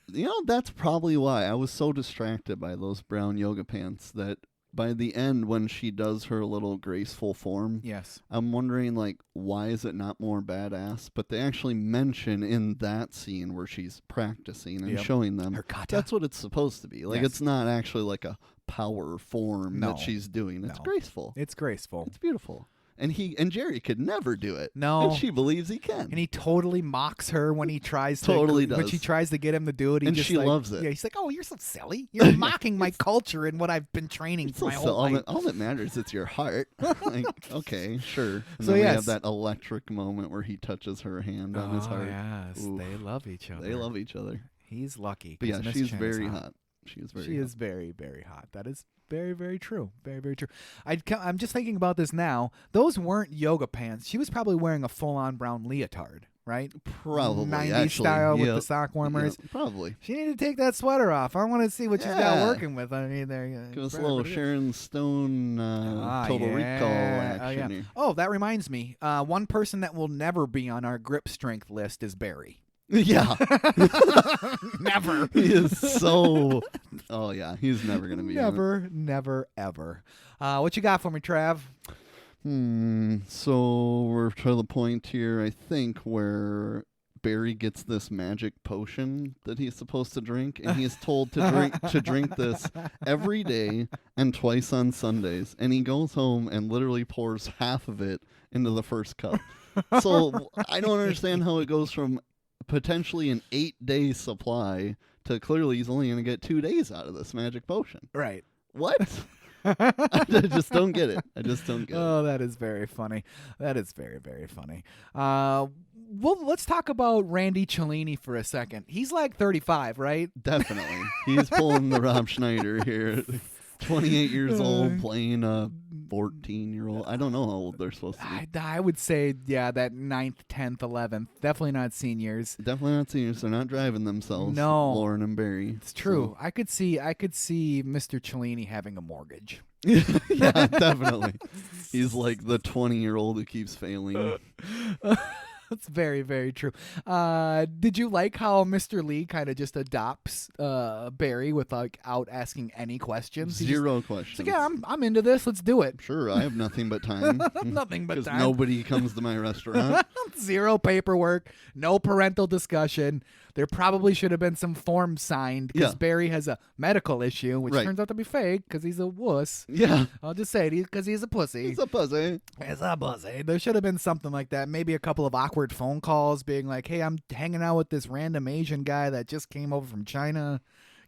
You know, that's probably why I was so distracted by those brown yoga pants that by the end, when she does her little graceful form, I'm wondering, like, why is it not more badass? But they actually mention in that scene where she's practicing and showing them her kata. That's what it's supposed to be. Like, it's not actually like a power form that she's doing. It's graceful. It's graceful. It's beautiful. And Jerry could never do it. No. And she believes he can. And he totally mocks her when he tries to. Totally does. When she tries to get him to do it. And she loves it. Yeah, he's like, oh, you're so silly. You're mocking my culture and what I've been training for my whole life. All that matters is your heart. Like, okay, sure. And so then we have that electric moment where he touches her hand on his heart. Yes, Ooh. They love each other. They love each other. He's lucky. But yeah, she's very hot. She is very, very hot. That is very, very true. Very, very true. I'm just thinking about this now. Those weren't yoga pants. She was probably wearing a full-on brown leotard, right? Probably, 90s actually. style with the sock warmers. Yeah, probably. She needed to take that sweater off. I want to see what she's got working with underneath there. Give us a little Sharon Stone Total Recall action here. Oh, that reminds me. One person that will never be on our grip strength list is Barry. Yeah. Never. He is so... Oh, yeah. He's never going to be Never, ever. What you got for me, Trav? So we're to the point here, I think, where Barry gets this magic potion that he's supposed to drink, and he is told to drink this every day and twice on Sundays. And he goes home and literally pours half of it into the first cup. So I don't understand how it goes from potentially an 8-day supply to clearly he's only going to get 2 days out of this magic potion. Right. What? I just don't get it. Oh, that is very funny. That is very, very funny. Well, let's talk about Randy Cellini for a second. He's like 35, right? Definitely. He's pulling the Rob Schneider here. 28 years old, playing a 14-year-old. I don't know how old they're supposed to be. I would say, that 9th, 10th, 11th. Definitely not seniors. Definitely not seniors. They're not driving themselves. No. Lauren and Barry. It's true. So. I could see Mr. Cellini having a mortgage. Yeah, definitely. He's like the 20-year-old who keeps failing. That's very, very true. Did you like how Mr. Lee kind of just adopts Barry without asking any questions? Zero questions. He's like, yeah, I'm into this. Let's do it. Sure, I have nothing but time. Nothing but time. Because nobody comes to my restaurant. Zero paperwork. No parental discussion. There probably should have been some forms signed because Barry has a medical issue, which turns out to be fake because he's a wuss. Yeah. I'll just say it because he's a pussy. He's a pussy. There should have been something like that. Maybe a couple of awkward phone calls being like, hey, I'm hanging out with this random Asian guy that just came over from China.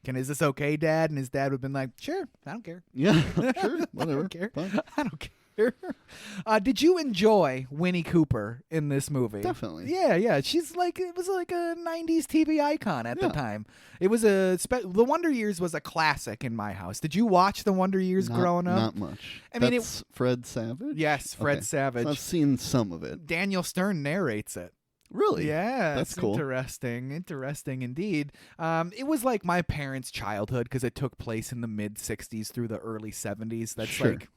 Is this okay, Dad? And his dad would have been like, sure, I don't care. Yeah, sure, whatever. I don't care. Fine. I don't care. Did you enjoy Winnie Cooper in this movie? Definitely. Yeah. She's like, it was like a 90s TV icon at the time. It was The Wonder Years was a classic in my house. Did you watch The Wonder Years growing up? Not much. That's Fred Savage? Yes, Fred Savage. So I've seen some of it. Daniel Stern narrates it. Really? Yeah, that's cool. Interesting indeed. It was like my parents' childhood because it took place in the mid '60s through the early '70s. That's like,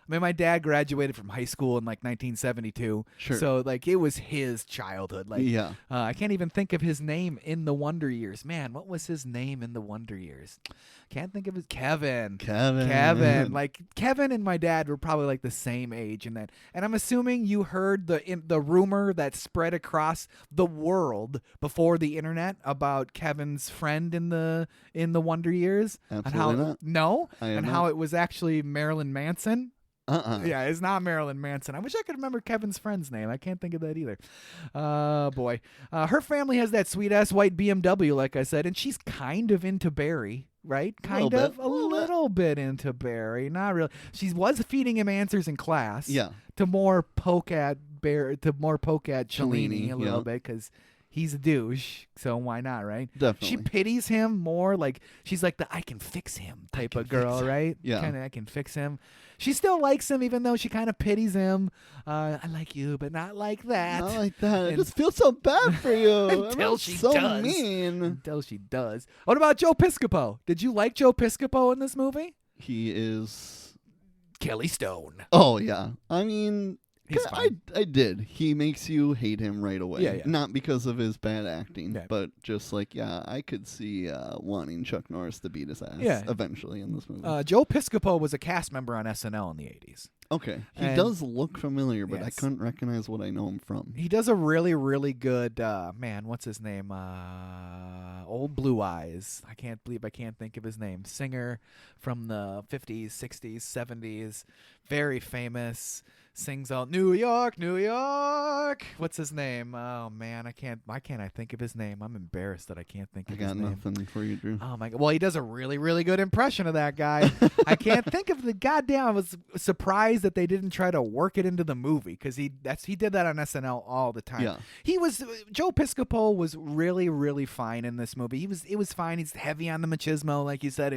I mean, my dad graduated from high school in like 1972. Sure. So like it was his childhood. Like, I can't even think of his name in the Wonder Years. Man, what was his name in the Wonder Years? Can't think of his Kevin. Like Kevin and my dad were probably like the same age in that. And I'm assuming you heard the rumor that spread across the world before the internet about Kevin's friend in the Wonder Years. Absolutely not. No, and how it was actually Marilyn Manson. Yeah, it's not Marilyn Manson. I wish I could remember Kevin's friend's name. I can't think of that either. Boy. Her family has that sweet-ass white BMW, like I said, and she's kind of into Barry, right? A little bit into Barry. Not really. She was feeding him answers in class. Yeah. To more poke at Cellini a little bit, because he's a douche, so why not, right? Definitely. She pities him more, like she's like the I can fix him type of girl, right? Yeah. Kind of I can fix him. She still likes him, even though she kind of pities him. I like you, but not like that. Not like that. I just feel so bad for you. Until she so does. mean. Until she does. What about Joe Piscopo? Did you like Joe Piscopo in this movie? He is Kelly Stone. Oh, yeah. I mean, He's fine. I did. He makes you hate him right away. Yeah. Not because of his bad acting, Yeah. but just like, I could see wanting Chuck Norris to beat his ass eventually in this movie. Joe Piscopo was a cast member on SNL in the 80s. Okay. He And- does look familiar, but I Yes. couldn't recognize what I know him from. He does a really, really good, what's his name? Old Blue Eyes. I can't believe I can't think of his name. Singer from the 50s, 60s, 70s. Very famous. Sings all New York, New York. What's his name? Oh man, why can't I think of his name? I'm embarrassed that I can't think of his name. I got nothing for you, Drew. Oh my god. Well, he does a really, really good impression of that guy. I can't think of the goddamn. I was surprised that they didn't try to work it into the movie because he did that on SNL all the time. Yeah. Joe Piscopo was really, really fine in this movie. It was fine. He's heavy on the machismo, like you said.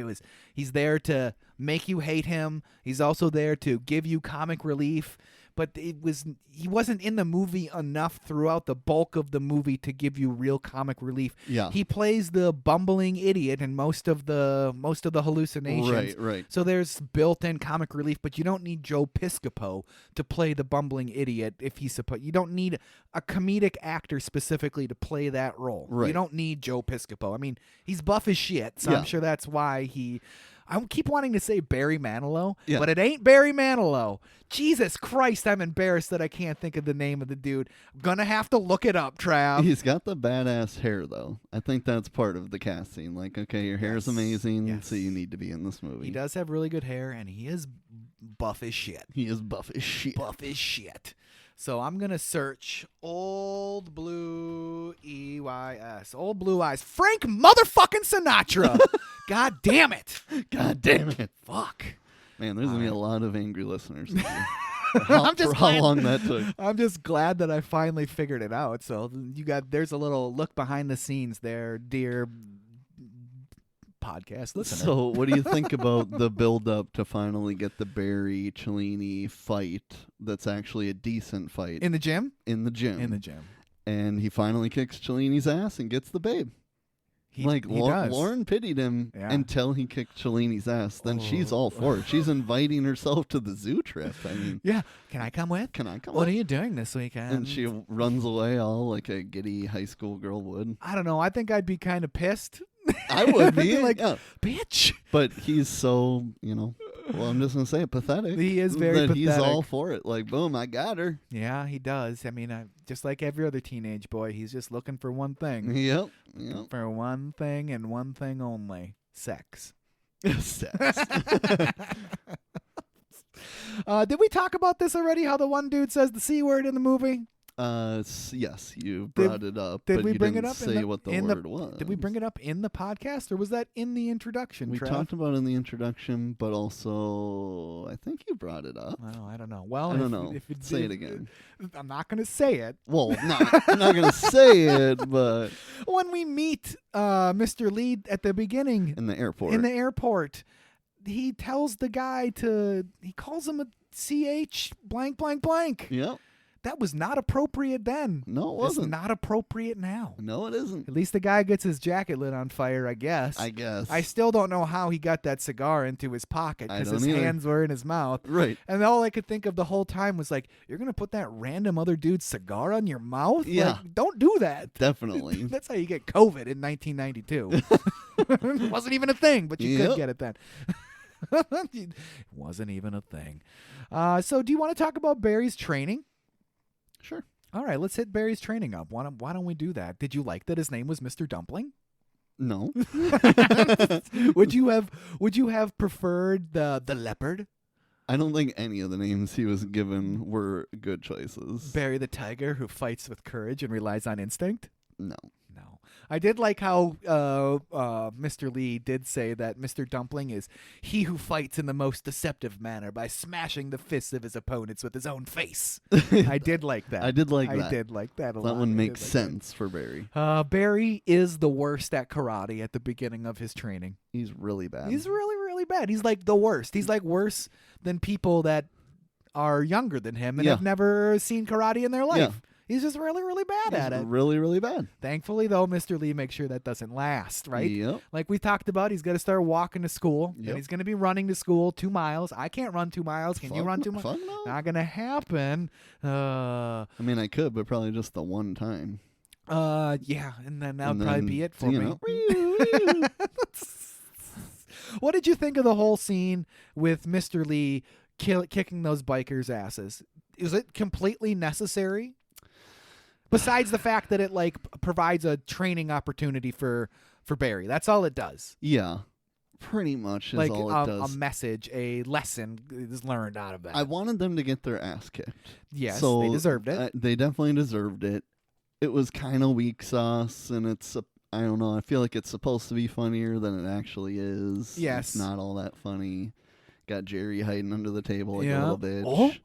He's there to make you hate him. He's also there to give you comic relief. But he wasn't in the movie enough throughout the bulk of the movie to give you real comic relief. Yeah. He plays the bumbling idiot in most of the hallucinations. Right. So there's built-in comic relief, but you don't need Joe Piscopo to play the bumbling idiot you don't need a comedic actor specifically to play that role. Right. You don't need Joe Piscopo. I mean, he's buff as shit, so I'm sure that's why I keep wanting to say Barry Manilow, but it ain't Barry Manilow. Jesus Christ, I'm embarrassed that I can't think of the name of the dude. I'm going to have to look it up, Trav. He's got the badass hair, though. I think that's part of the casting. Like, okay, your hair is amazing, so you need to be in this movie. He does have really good hair, and he is buff as shit. He is buff as shit. Buff as shit. So I'm going to search Old Blue EYS. Old Blue Eyes. Frank motherfucking Sinatra. God damn it. God damn it. Fuck. Man, there's going to be a lot of angry listeners. I'm just how long that took. I'm just glad that I finally figured it out. So there's a little look behind the scenes there, dear podcast listener. So what do you think about the build-up to finally get the Barry Cellini fight that's actually a decent fight? In the gym? In the gym. In the gym. And he finally kicks Cellini's ass and gets the babe. He does. Lauren pitied him until he kicked Cellini's ass. Then she's all for it. She's inviting herself to the zoo trip. I mean, yeah. Can I come with? What are you doing this weekend? And she runs away all like a giddy high school girl would. I don't know. I think I'd be kind of pissed. I would be like, bitch. But he's so, well, I'm just going to say it, pathetic. He is very pathetic. He's all for it. Like, boom, I got her. Yeah, he does. I mean, just like every other teenage boy, he's just looking for one thing. Yep. For one thing and one thing only. Sex. Sex. Did we talk about this already, how the one dude says the C word in the movie? Yes, you brought it up. Did but we you bring didn't it up say what the word was. Did we bring it up in the podcast, or was that in the introduction? We Trev? talked about it in the introduction, but also I think you brought it up. Well, I don't know. Well, I don't know. If it Say did, it again. I'm not going to say it. Well, no, I'm not going to say it, but When we meet Mr. Lee at the beginning in the airport, he tells the guy he calls him a CH blank blank blank. Yep. That was not appropriate then. No, it wasn't. It's not appropriate now. No, it isn't. At least the guy gets his jacket lit on fire, I guess. I still don't know how he got that cigar into his pocket because his hands were in his mouth. Right. And all I could think of the whole time was like, you're going to put that random other dude's cigar on your mouth? Yeah. Like, don't do that. Definitely. That's how you get COVID in 1992. It wasn't even a thing, but you could get it then. It wasn't even a thing. So do you want to talk about Barry's training? Sure. All right, let's hit Barry's training up. Why don't we do that? Did you like that his name was Mr. Dumpling? No. Would you have preferred the leopard? I don't think any of the names he was given were good choices. Barry the tiger who fights with courage and relies on instinct? No. I did like how Mr. Lee did say that Mr. Dumpling is he who fights in the most deceptive manner by smashing the fists of his opponents with his own face. I did like that. I did like that a lot. That one makes sense for Barry. Barry is the worst at karate at the beginning of his training. He's really bad. He's really, really bad. He's like the worst. He's like worse than people that are younger than him and have never seen karate in their life. Yeah. He's just really, really bad at it. Really, really bad. Thankfully, though, Mr. Lee makes sure that doesn't last, right? Yep. Like we talked about, he's got to start walking to school. Yep. And he's going to be running to school 2 miles. I can't run 2 miles. Can you run 2 miles? No. Not going to happen. I mean, I could, but probably just the one time. Yeah, and then that would probably be it for me. What did you think of the whole scene with Mr. Lee kicking those bikers' asses? Is it completely necessary? Besides the fact that it like provides a training opportunity for Barry. That's all it does. Yeah. Pretty much is like all it does. A message, a lesson is learned out of that. I wanted them to get their ass kicked. Yes, so they deserved it. They definitely deserved it. It was kind of weak sauce, and I don't know. I feel like it's supposed to be funnier than it actually is. Yes. It's not all that funny. Got Jerry hiding under the table like a little bitch.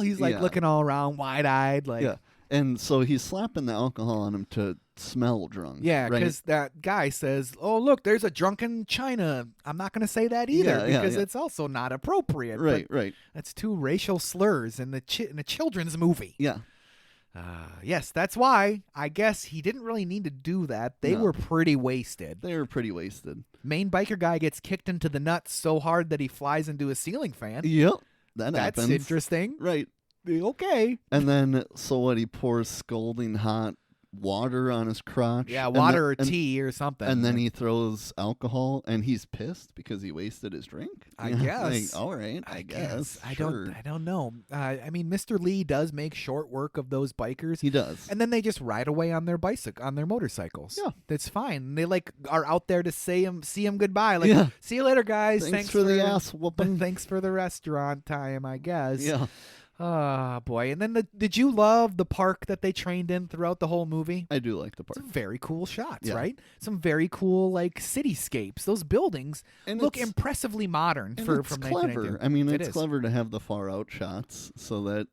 He's like looking all around, wide-eyed. Like. Yeah. And so he's slapping the alcohol on him to smell drunk. Yeah, because that guy says, oh, look, there's a drunken China. I'm not going to say that either because it's also not appropriate. Right. That's 2 racial slurs in a children's movie. Yeah. Yes, that's why I guess he didn't really need to do that. They were pretty wasted. Main biker guy gets kicked into the nuts so hard that he flies into a ceiling fan. Yep. That's happens. Interesting. Right. Okay. And then, so what, he pours scalding hot water on his crotch. Yeah, water or tea or something. And then he throws alcohol, and he's pissed because he wasted his drink. I guess. Like, all right, I guess. Sure. I don't know. I mean, Mr. Lee does make short work of those bikers. He does. And then they just ride away on their motorcycles. Yeah, that's fine. They like are out there to see him goodbye. Like, see you later, guys. Thanks for the ass whooping. Thanks for the restaurant time, I guess. Yeah. Oh, boy. And then did you love the park that they trained in throughout the whole movie? I do like the park. Some very cool shots, right? Some very cool, like, cityscapes. Those buildings look impressively modern from it's clever. I mean, it's clever to have the far-out shots so that,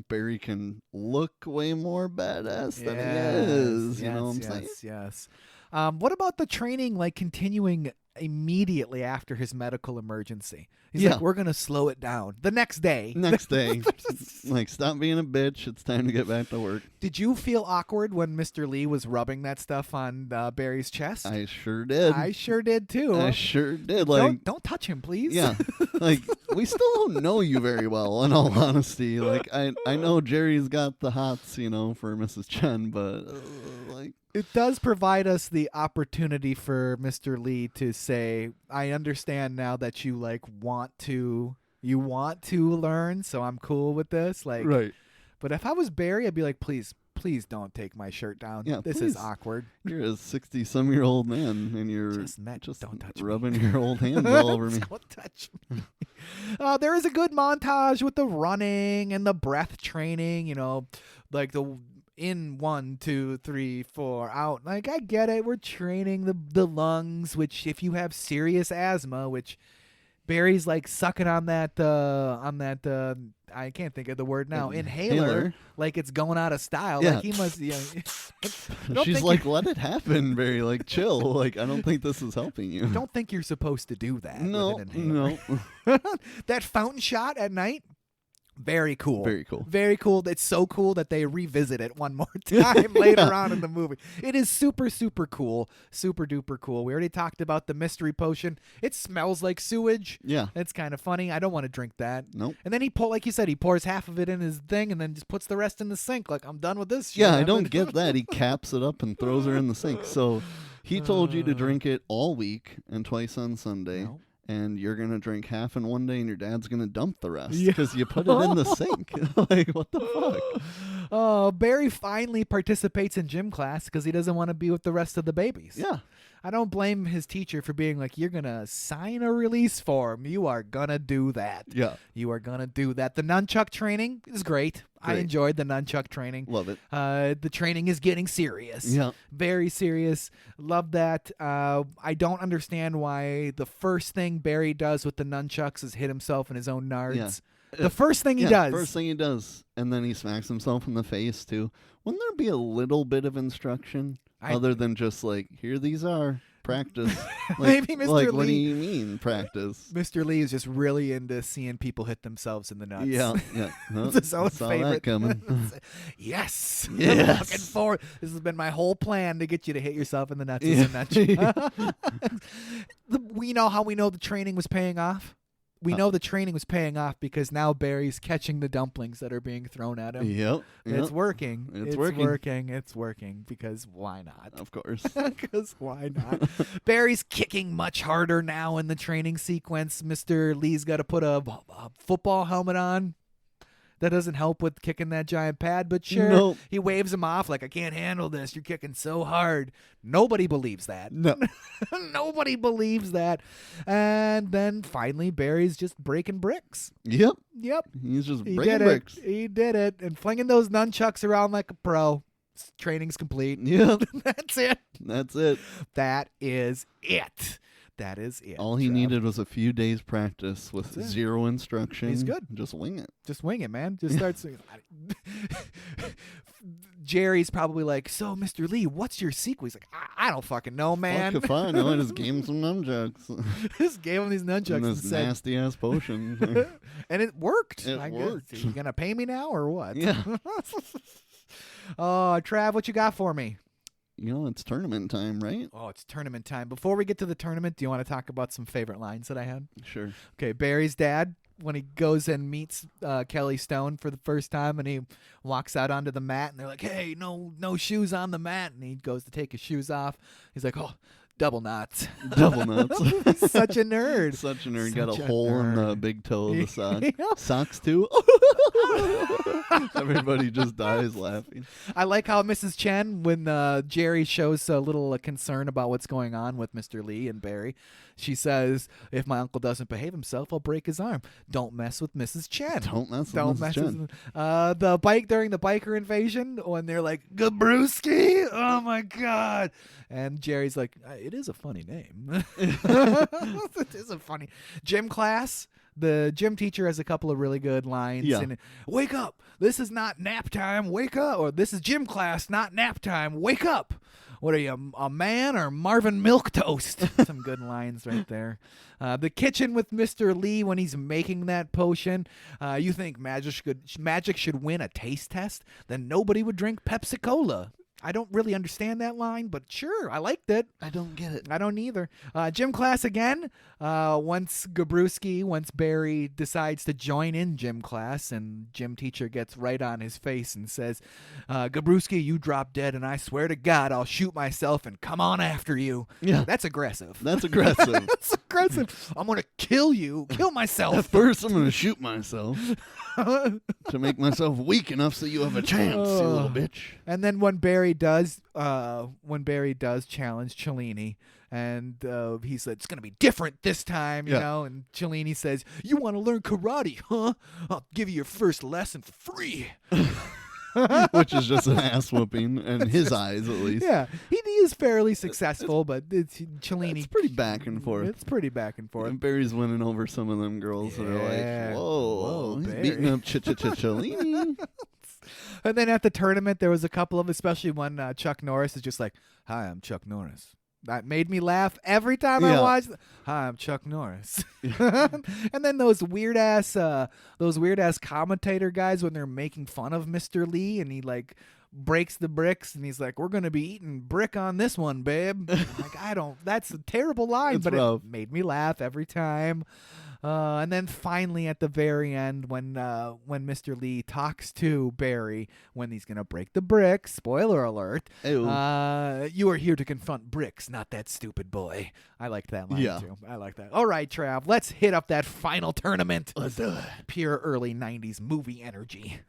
Barry can look way more badass than he is. You know what I'm saying? Yes. What about the training, like, continuing immediately after his medical emergency? He's like, we're going to slow it down. The next day. Like, stop being a bitch. It's time to get back to work. Did you feel awkward when Mr. Lee was rubbing that stuff on Barry's chest? I sure did. I sure did, too. I sure did. Like, don't touch him, please. Yeah. Like, we still don't know you very well, in all honesty. Like, I know Jerry's got the hots, for Mrs. Chen, but, like... It does provide us the opportunity for Mr. Lee to say, I understand now that you want to learn, so I'm cool with this. Like, right. But if I was Barry, I'd be like, please don't take my shirt down. Yeah, this is awkward. You're a 60-some-year-old man, and you're just don't touch rubbing your old hands all over me. Don't touch me. There is a good montage with the running and the breath training, like the in 1, 2, 3, 4 out. Like, I get it. We're training the lungs, which if you have serious asthma, which Barry's like sucking on that I can't think of the word now, inhaler, like it's going out of style. Yeah. Like he must, She's like, let it happen, Barry. Like, chill. Like, I don't think this is helping you. Don't think you're supposed to do that. No, with an inhaler. no. That fountain shot at night. Very cool. Very cool. Very cool. It's so cool that they revisit it one more time later on in the movie. It is super, super cool. Super duper cool. We already talked about the mystery potion. It smells like sewage. Yeah. It's kind of funny. I don't want to drink that. Nope. And then like you said, he pours half of it in his thing and then just puts the rest in the sink. Like, I'm done with this shit. Yeah, I don't get that. He caps it up and throws her in the sink. So he told you to drink it all week and twice on Sunday. No. And you're going to drink half in one day and your dad's going to dump the rest Yeah. because you put it in the sink. Like, what the fuck? Oh, Barry finally participates in gym class because he doesn't want to be with the rest of the babies. Yeah. I don't blame his teacher for being like, you're going to sign a release form. You are going to do that. Yeah. You are going to do that. The nunchuck training is great. I enjoyed the nunchuck training. Love it. The training is getting serious. Yeah. Very serious. Love that. I don't understand why the first thing Barry does with the nunchucks is hit himself in his own nards. Yeah. The first thing he does. First thing he does. And then he smacks himself in the face, too. Wouldn't there be a little bit of instruction other than just like, here these are, practice? Like, Maybe Mr. Like, Lee. what do you mean, practice? Mr. Lee is just really into seeing people hit themselves in the nuts. Yeah. It's his own saw favorite. that coming. Yes. Yes. I'm looking forward. This has been my whole plan to get you to hit yourself in the nuts as a nut. We know how we know the training was paying off. We know the training was paying off because now Barry's catching the dumplings that are being thrown at him. Yep. It's working. It's working. It's working because why not? Of course. Because why not? Barry's kicking much harder now in the training sequence. Mr. Lee's got to put a football helmet on. That doesn't help with kicking that giant pad, but sure. Nope. He waves him off like, I can't handle this. You're kicking so hard. Nobody believes that. No. Nobody believes that. And then finally, Barry's just breaking bricks. Yep. Yep. He's just He breaking did bricks. it. He did it. And flinging those nunchucks around like a pro. Training's complete. Yep. That's it. That's it. That is it. That is it. All he Trev. needed was a few days practice with That's it. zero instruction. He's good. Just wing it. Just wing it, man. Just start singing. Jerry's probably like, so, Mr. Lee, what's your sequel? He's like, I don't fucking know, man. Fuck if I know. I just gave him some nunchucks. Just gave him these nunchucks and and this said, nasty-ass potion. and it worked. It I worked. Guess. You going to pay me now or what? Yeah. Oh, Trav, what you got for me? You know, it's tournament time, right? Oh, it's tournament time. Before we get to the tournament, do you want to talk about some favorite lines that I had? Sure. Okay, Barry's dad, when he goes and meets Kelly Stone for the first time and he walks out onto the mat and they're like, hey, no shoes on the mat. And he goes to take his shoes off. He's like, oh, double knots. Double nuts. He's such a nerd. Such a nerd. Such Got a a hole in the nerd. big toe of the sock. Yeah. Socks too. Everybody just dies laughing. I like how Mrs. Chen, when Jerry shows a little concern about what's going on with Mr. Lee and Barry, she says, if my uncle doesn't behave himself, I'll break his arm. Don't mess with Mrs. Chen. Don't mess with Don't Mrs. mess Chen. with the bike during the biker invasion when they're like Gabrewski. Oh my god! And Jerry's like, it is a funny name. It is a funny gym class. The gym teacher has a couple of really good lines. Yeah. And, wake up! This is not nap time. Wake up! Or this is gym class, not nap time. Wake up! What are you, a man or Marvin Milquetoast? Some good lines right there. The kitchen with Mr. Lee when he's making that potion. You think magic should win a taste test? Then nobody would drink Pepsi-Cola. I don't really understand that line, but sure, I liked it. I don't get it. I don't either. Gym class again. Once Barry decides to join in gym class, and gym teacher gets right on his face and says, Gabrewski, you drop dead, and I swear to God, I'll shoot myself and come on after you. Yeah. That's aggressive. That's aggressive. That's aggressive. I'm going to kill you. Kill myself. At first, I'm going to shoot myself to make myself weak enough so you have a chance, you little bitch. And then when Barry does challenge Cellini, And he said, it's going to be different this time, you know. And Cellini says, you want to learn karate, huh? I'll give you your first lesson for free. Which is just an ass whooping in his eyes, at least. Yeah, he is fairly successful, but Cellini. It's pretty back and forth. It's pretty back and forth. And Barry's winning over some of them girls that are like, whoa, he's Barry. beating up Cellini. And then at the tournament, there was a couple of, especially one Chuck Norris is just like, hi, I'm Chuck Norris. That made me laugh every time I watched. Hi, I'm Chuck Norris. And then those weird ass commentator guys when they're making fun of Mr. Lee, and he like breaks the bricks, and he's like, "We're gonna be eating brick on this one, babe." Like, that's a terrible line, but rough. It made me laugh every time. And then finally at the very end, when Mr. Lee talks to Barry when he's gonna break the bricks, spoiler alert, you are here to confront bricks, not that stupid boy. I liked that line too. I like that. All right, Trav, let's hit up that final tournament. Let's do it. Pure early 90s movie energy.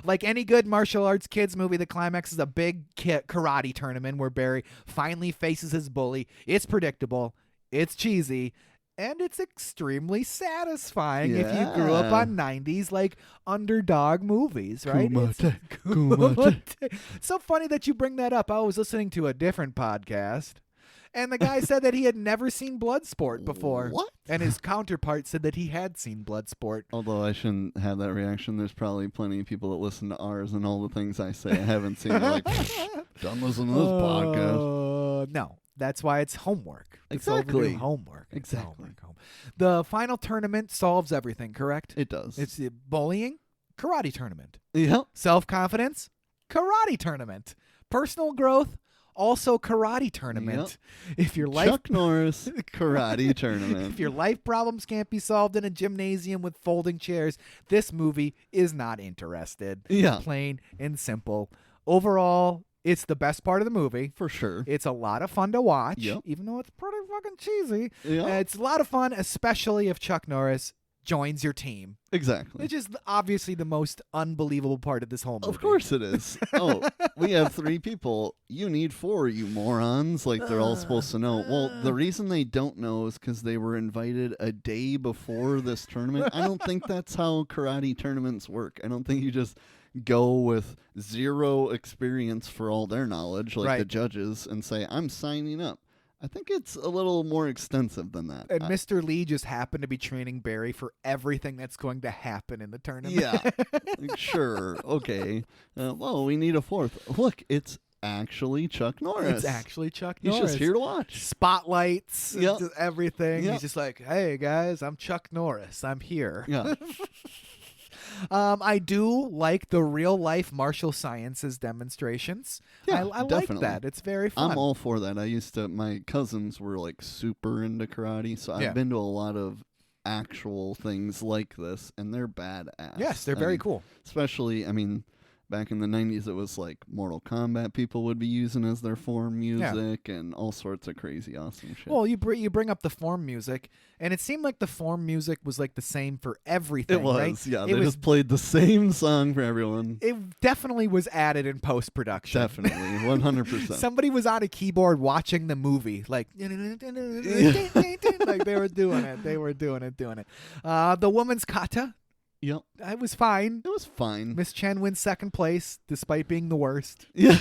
Like any good martial arts kids movie, the climax is a big karate tournament where Barry finally faces his bully. It's predictable. It's cheesy, and it's extremely satisfying if you grew up on 90s like underdog movies, right? Kumate. It's so funny that you bring that up. I was listening to a different podcast, and the guy said that he had never seen Bloodsport before. What? And his counterpart said that he had seen Bloodsport. Although I shouldn't have that reaction. There's probably plenty of people that listen to ours and all the things I say I haven't seen. Like, don't listen to this podcast. No. That's why it's homework. Exactly. It's homework. Exactly. The final tournament solves everything, correct? It does. It's the bullying, karate tournament. Yep. Self-confidence, karate tournament. Personal growth, also karate tournament. Yep. If your life Chuck Norris karate tournament. If your life problems can't be solved in a gymnasium with folding chairs, this movie is not interested. Yeah. Plain and simple. Overall, it's the best part of the movie. For sure. It's a lot of fun to watch, Yep. even though it's pretty fucking cheesy. Yep. It's a lot of fun, especially if Chuck Norris joins your team, Exactly. which is obviously the most unbelievable part of this whole movie. Of course it is. Oh, we have 3 people. You need 4, you morons. Like, they're all supposed to know. Well, the reason they don't know is because they were invited a day before this tournament. I don't think that's how karate tournaments work. I don't think you just go with 0 experience for all their knowledge, like the judges, and say, I'm signing up. I think it's a little more extensive than that. And Mr. Lee just happened to be training Barry for everything that's going to happen in the tournament. Yeah. Sure. Okay. Well, we need a 4th. Look, it's actually Chuck Norris. It's actually Chuck He's Norris. just here to watch. Spotlights, everything. Yep. He's just like, hey, guys, I'm Chuck Norris. I'm here. Yeah. I do like the real life martial sciences demonstrations. Yeah, I like definitely. that. It's very fun. I'm all for that. My cousins were like super into karate, so I've been to a lot of actual things like this, and they're badass. Yes, they're very cool. Especially, back in the 90s, it was like Mortal Kombat people would be using as their form music and all sorts of crazy awesome shit. Well, you bring up the form music, and it seemed like the form music was like the same for everything, it was, right? yeah. They just played the same song for everyone. It definitely was added in post-production. Definitely, 100%. Somebody was on a keyboard watching the movie, like, like they were doing it. They were doing it. The woman's kata. Yep. It was fine. It was fine. Miss Chen wins 2nd place despite being the worst. Yeah.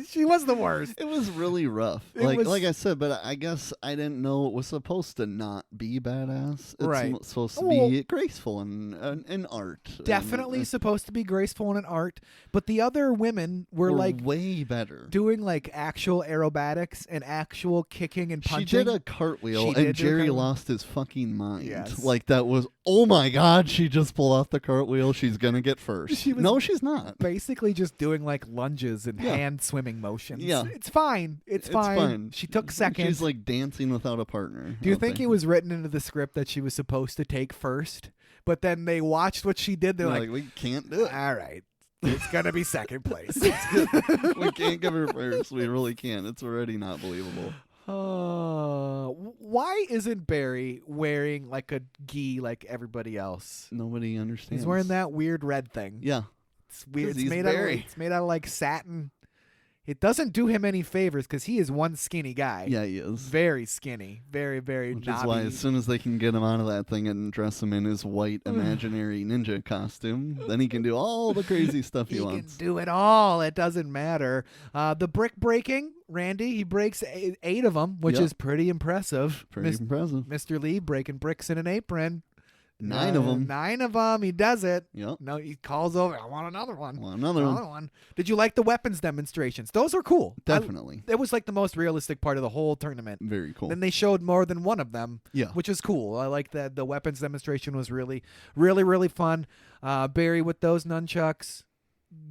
She was the worst. It was really rough. Like I said, but I guess I didn't know it was supposed to not be badass. It's supposed to be graceful and an art. Definitely supposed to be graceful and an art. But the other women were like way better. Doing like actual aerobatics and actual kicking and punching. She did a cartwheel and Jerry lost his fucking mind. Yes. Like that was, oh my God, she just pulled off the cartwheel. She's going to get first. No, she's not. Basically just doing like lunges and hand swimming motions. Yeah. It's fine. It's fine. She took 2nd. She's like dancing without a partner. Do you think it was written into the script that she was supposed to take 1st? But then they watched what she did. They're like, we can't do it. All right. It's going to be 2nd place. We can't give her 1st. We really can't. It's already not believable. Why isn't Barry wearing like a gi like everybody else? Nobody understands. He's wearing that weird red thing. Yeah. It's weird. It's he's made Barry. It's made out of like satin. It doesn't do him any favors because he is one skinny guy. Yeah, he is. Very skinny. Very, very Which knobby. is why as soon as they can get him out of that thing and dress him in his white imaginary ninja costume, then he can do all the crazy stuff he wants. He can do it all. It doesn't matter. The brick breaking, Randy, he breaks 8 of them, which is pretty impressive. Pretty impressive. Mr. Lee breaking bricks in an apron. 9 of them. 9 of them. He does it. Yep. No, he calls over. I want another one. Another one. Did you like the weapons demonstrations? Those were cool. Definitely. It was like the most realistic part of the whole tournament. Very cool. Then they showed more than one of them. Yeah. Which is cool. I like that. The weapons demonstration was really, really, really fun. Barry with those nunchucks.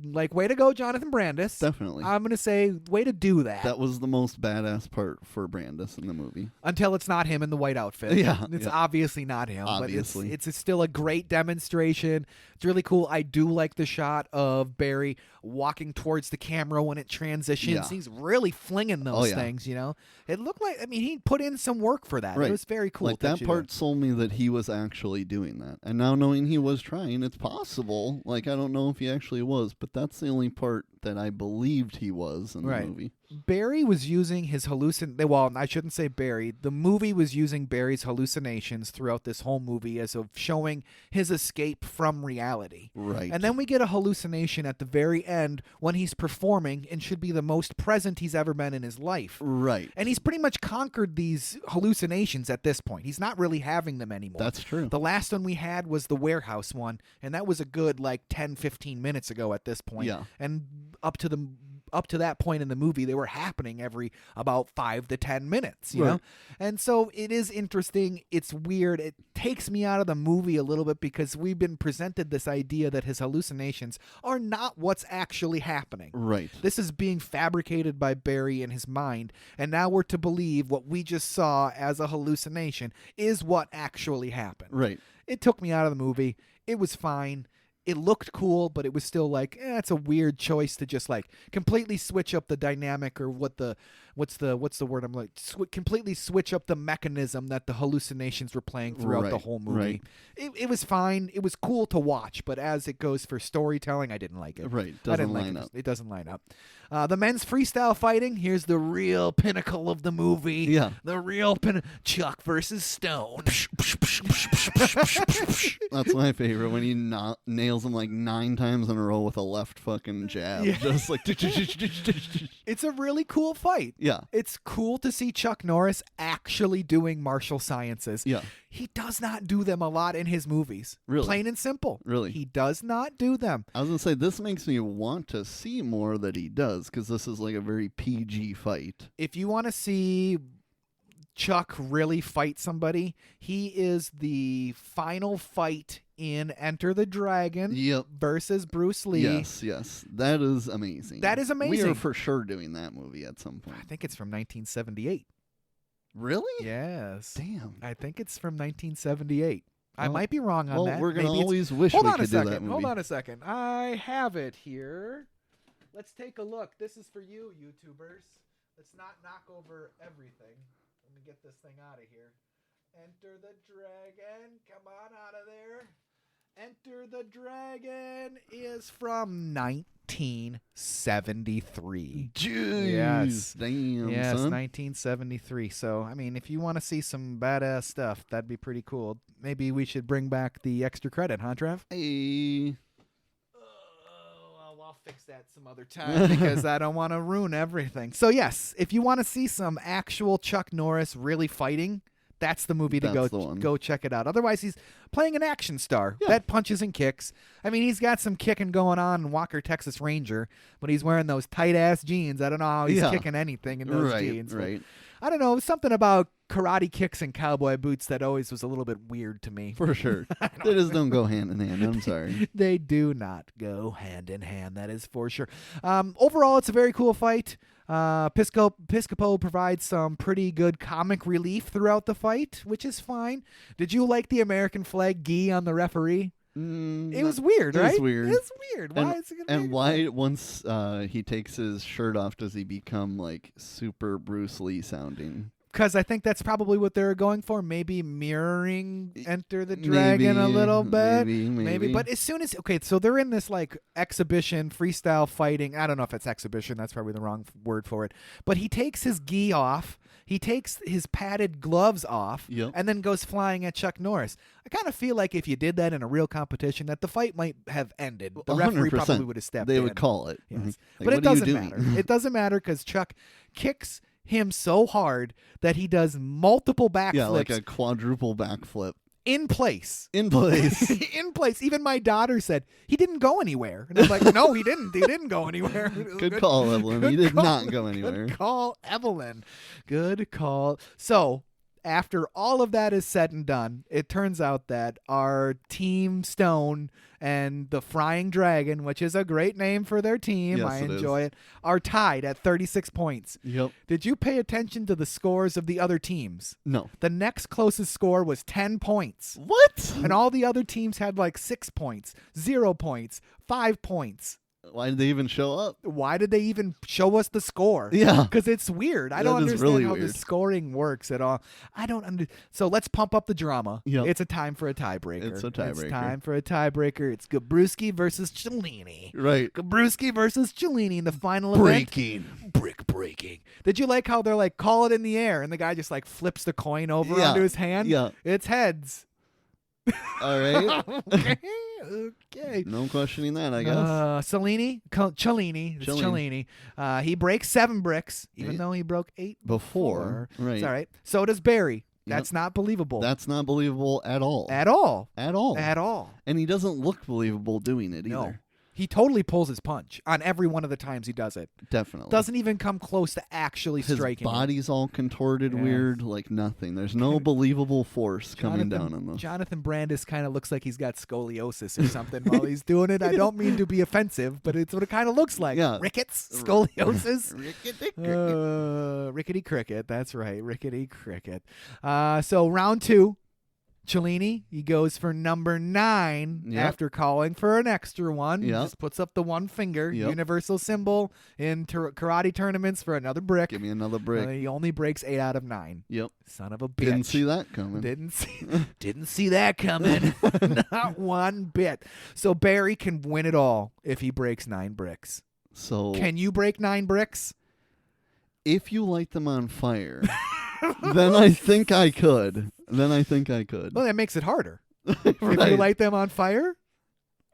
Like, way to go, Jonathan Brandis. Definitely. I'm going to say, way to do that. That was the most badass part for Brandis in the movie. Until it's not him in the white outfit. Yeah. It's obviously not him. Obviously. But it's still a great demonstration. It's really cool. I do like the shot of Barry walking towards the camera when it transitions. Yeah. He's really flinging those things, you know. It looked like, I mean, he put in some work for that. Right. It was very cool. Like, that part sold me that he was actually doing that. And now knowing he was trying, it's possible. Like, I don't know if he actually was, but that's the only part that I believed he was in the movie. Barry was using his well, I shouldn't say Barry. The movie was using Barry's hallucinations throughout this whole movie as of showing his escape from reality. Right. And then we get a hallucination at the very end when he's performing and should be the most present he's ever been in his life. Right. And he's pretty much conquered these hallucinations at this point. He's not really having them anymore. That's true. The last one we had was the warehouse one, and that was a good 10, 15 minutes ago at this point. Yeah. And up to that point in the movie, they were happening every about 5 to 10 minutes, you know? And so it is interesting. It's weird. It takes me out of the movie a little bit because we've been presented this idea that his hallucinations are not what's actually happening. Right. This is being fabricated by Barry in his mind, and now we're to believe what we just saw as a hallucination is what actually happened. Right. It took me out of the movie. It was fine. It looked cool, but it was still it's a weird choice to just completely switch up the dynamic or what's the word I'm completely switch up the mechanism that the hallucinations were playing throughout the whole movie. Right. It was fine. It was cool to watch, but as it goes for storytelling, I didn't like it. Right. Doesn't line up. It doesn't line up. The men's freestyle fighting. Here's the real pinnacle of the movie. Yeah. The real Chuck versus Stone. That's my favorite when he nails him 9 times in a row with a left fucking jab. Yeah. Just It's a really cool fight. Yeah. It's cool to see Chuck Norris actually doing martial sciences. Yeah. He does not do them a lot in his movies. Really? Plain and simple. Really? He does not do them. I was going to say, this makes me want to see more that he does, because this is a very PG fight. If you want to see Chuck really fight somebody, he is the final fight in Enter the Dragon versus Bruce Lee. Yes. That is amazing. That is amazing. We are for sure doing that movie at some point. I think it's from 1978. Really? Yes. Damn. I think it's from 1978. I Well, might be wrong on that. We're going to Maybe always wish Hold we on could a second. do that movie. Hold on a second. I have it here. Let's take a look. This is for you, YouTubers. Let's not knock over everything. Let me get this thing out of here. Enter the Dragon. Come on out of there. Enter the Dragon is from 1973. Jeez. Yes. Damn, Yes, son. 1973. So, I mean, if you want to see some badass stuff, that'd be pretty cool. Maybe we should bring back the extra credit, huh, Trev? Hey. I'll fix that some other time because I don't want to ruin everything. So, yes, if you want to see some actual Chuck Norris really fighting, that's the movie to go check it out. Otherwise, he's playing an action star that punches and kicks. I mean, he's got some kicking going on in Walker, Texas Ranger, but he's wearing those tight-ass jeans. I don't know how he's kicking anything in those jeans. Right. I don't know. Something about karate kicks and cowboy boots that always was a little bit weird to me. For sure. They just don't go hand in hand. I'm sorry. They do not go hand in hand. That is for sure. Overall, it's a very cool fight. Piscopo provides some pretty good comic relief throughout the fight, which is fine. Did you like the American flag gi on the referee? It was weird, right? It was weird. It's weird. Why is it gonna and why once he takes his shirt off does he become super Bruce Lee sounding? Because I think that's probably what they're going for. Maybe mirroring Enter the Dragon a little bit. Maybe. But as soon as, so they're in this like exhibition, freestyle fighting. I don't know if it's exhibition. That's probably the wrong word for it. But he takes his gi off. He takes his padded gloves off and then goes flying at Chuck Norris. I kind of feel like if you did that in a real competition, that the fight might have ended. The referee 100%. probably would have stepped in. They would call it. Yes. Like, but it what are you doesn't doing? matter. It doesn't matter because Chuck kicks him so hard that he does multiple backflips. Yeah, like a quadruple backflip. In place. In place. In place. Even my daughter said, he didn't go anywhere. And I'm like, no, he didn't. He didn't go anywhere. Good call, Evelyn. He did not go anywhere. Good call, Evelyn. Good call. So, after all of that is said and done, it turns out that our Team Stone and the Frying Dragon, which is a great name for their team, Yes, I it enjoy is. it, are tied at 36 points. Yep. Did you pay attention to the scores of the other teams? No. The next closest score was 10 points. What? And all the other teams had like 6 points, 0 points, 5 points. Why did they even show up? Why did they even show us the score? Yeah. Because it's weird. I That don't is understand really how weird. the scoring works at all. I don't So let's pump up the drama. Yep. It's a time for a tiebreaker. It's a tiebreaker. It's time for a tiebreaker. It's Gabrewski versus Cellini. Right. Gabrewski versus Cellini in the final Breaking. event. Brick breaking. Did you like how they're like, call it in the air, and the guy just like flips the coin over Yeah. onto his hand? Yeah. It's heads. All right. Okay. No questioning that, I guess. Cellini. It's Cellini. He breaks 7 bricks, even though he broke 8 Before. Right. It's all right. So does Barry. Yep. That's not believable. That's not believable at all. At all. At all. At all. And he doesn't look believable doing it either. No. He totally pulls his punch on every one of the times he does it. Definitely. Doesn't even come close to actually His striking. body's all contorted Yeah. weird, like nothing. There's no believable force coming down on them. Jonathan Brandis kind of looks like he's got scoliosis or something while he's doing it. I don't mean to be offensive, but it's what it kind of looks like. Yeah. Rickets, scoliosis. Rickety-cricket. Rickety cricket. That's right. Rickety cricket. So round 2. Cellini, he goes for number 9 Yep. after calling for an extra one. He Yep. just puts up the one finger, Yep. universal symbol in karate tournaments for another brick. Give me another brick. He only breaks 8 out of 9. Yep. Son of a bitch. Didn't see that coming. Didn't see that coming. Not one bit. So Barry can win it all if he breaks 9 bricks. So Can you break 9 bricks? if you light them on fire, then I think I could. Well, that makes it harder. If you Right. light them on fire,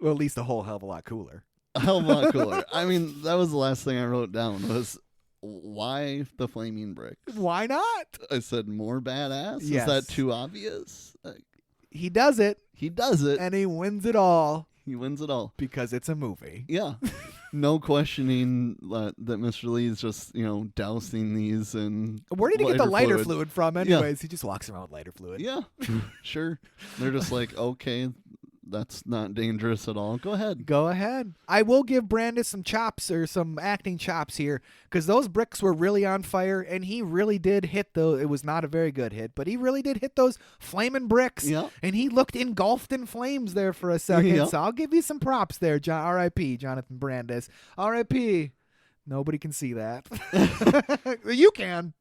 well, at least a whole hell of a lot cooler. A hell of a lot cooler. I mean, that was the last thing I wrote down was why the flaming brick? Why not? I said more badass? Yes. Is that too obvious? He does it, He does it. and he wins it all He wins it all. because it's a movie. Yeah. No questioning that Mr. Lee is just, dousing these and Where did he get the lighter fluid from anyways? He just walks around with lighter fluid. Yeah, sure. They're just like, okay, that's not dangerous at all. Go ahead. Go ahead. I will give Brandis some chops or some acting chops here because those bricks were really on fire and he really did hit those. It was not a very good hit, but he really did hit those flaming bricks. Yeah. And he looked engulfed in flames there for a second. Yeah. So I'll give you some props there, R.I.P. Jonathan Brandis. R.I.P. Nobody can see that. You can.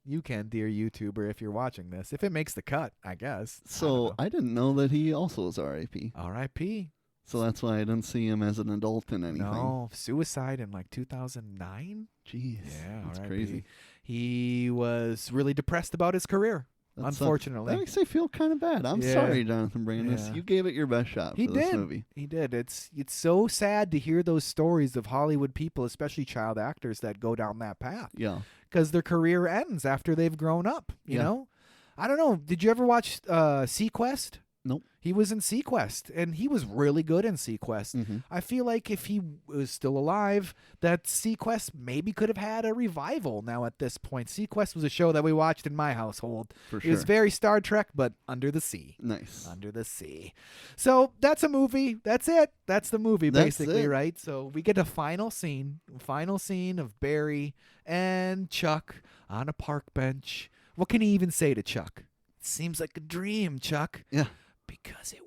You can, dear YouTuber, if you're watching this. If it makes the cut, I guess. So I didn't know that he also was R.I.P. R.I.P. So that's why I didn't see him as an adult in anything. No, suicide in like 2009. Jeez. Yeah, that's R.I.P. crazy. He was really depressed about his career, unfortunately. That makes me feel kind of bad. I'm Yeah. sorry, Jonathan Brandis. Yeah. You gave it your best shot He for this did. movie. He did. It's so sad to hear those stories of Hollywood people, especially child actors, that go down that path Yeah. because their career ends after they've grown up. You Yeah. know, I don't know. Did you ever watch Sequest? Nope. He was in Sequest, and he was really good in Sequest. Mm-hmm. I feel like if he was still alive, that Sequest maybe could have had a revival now at this point. Sequest was a show that we watched in my household. For It sure. was very Star Trek, but under the sea. Nice. Under the sea. So that's a movie. That's it. That's the movie, That's basically, it. right? So we get a final scene of Barry and Chuck on a park bench. What can he even say to Chuck? It seems like a dream, Chuck. Yeah. Because it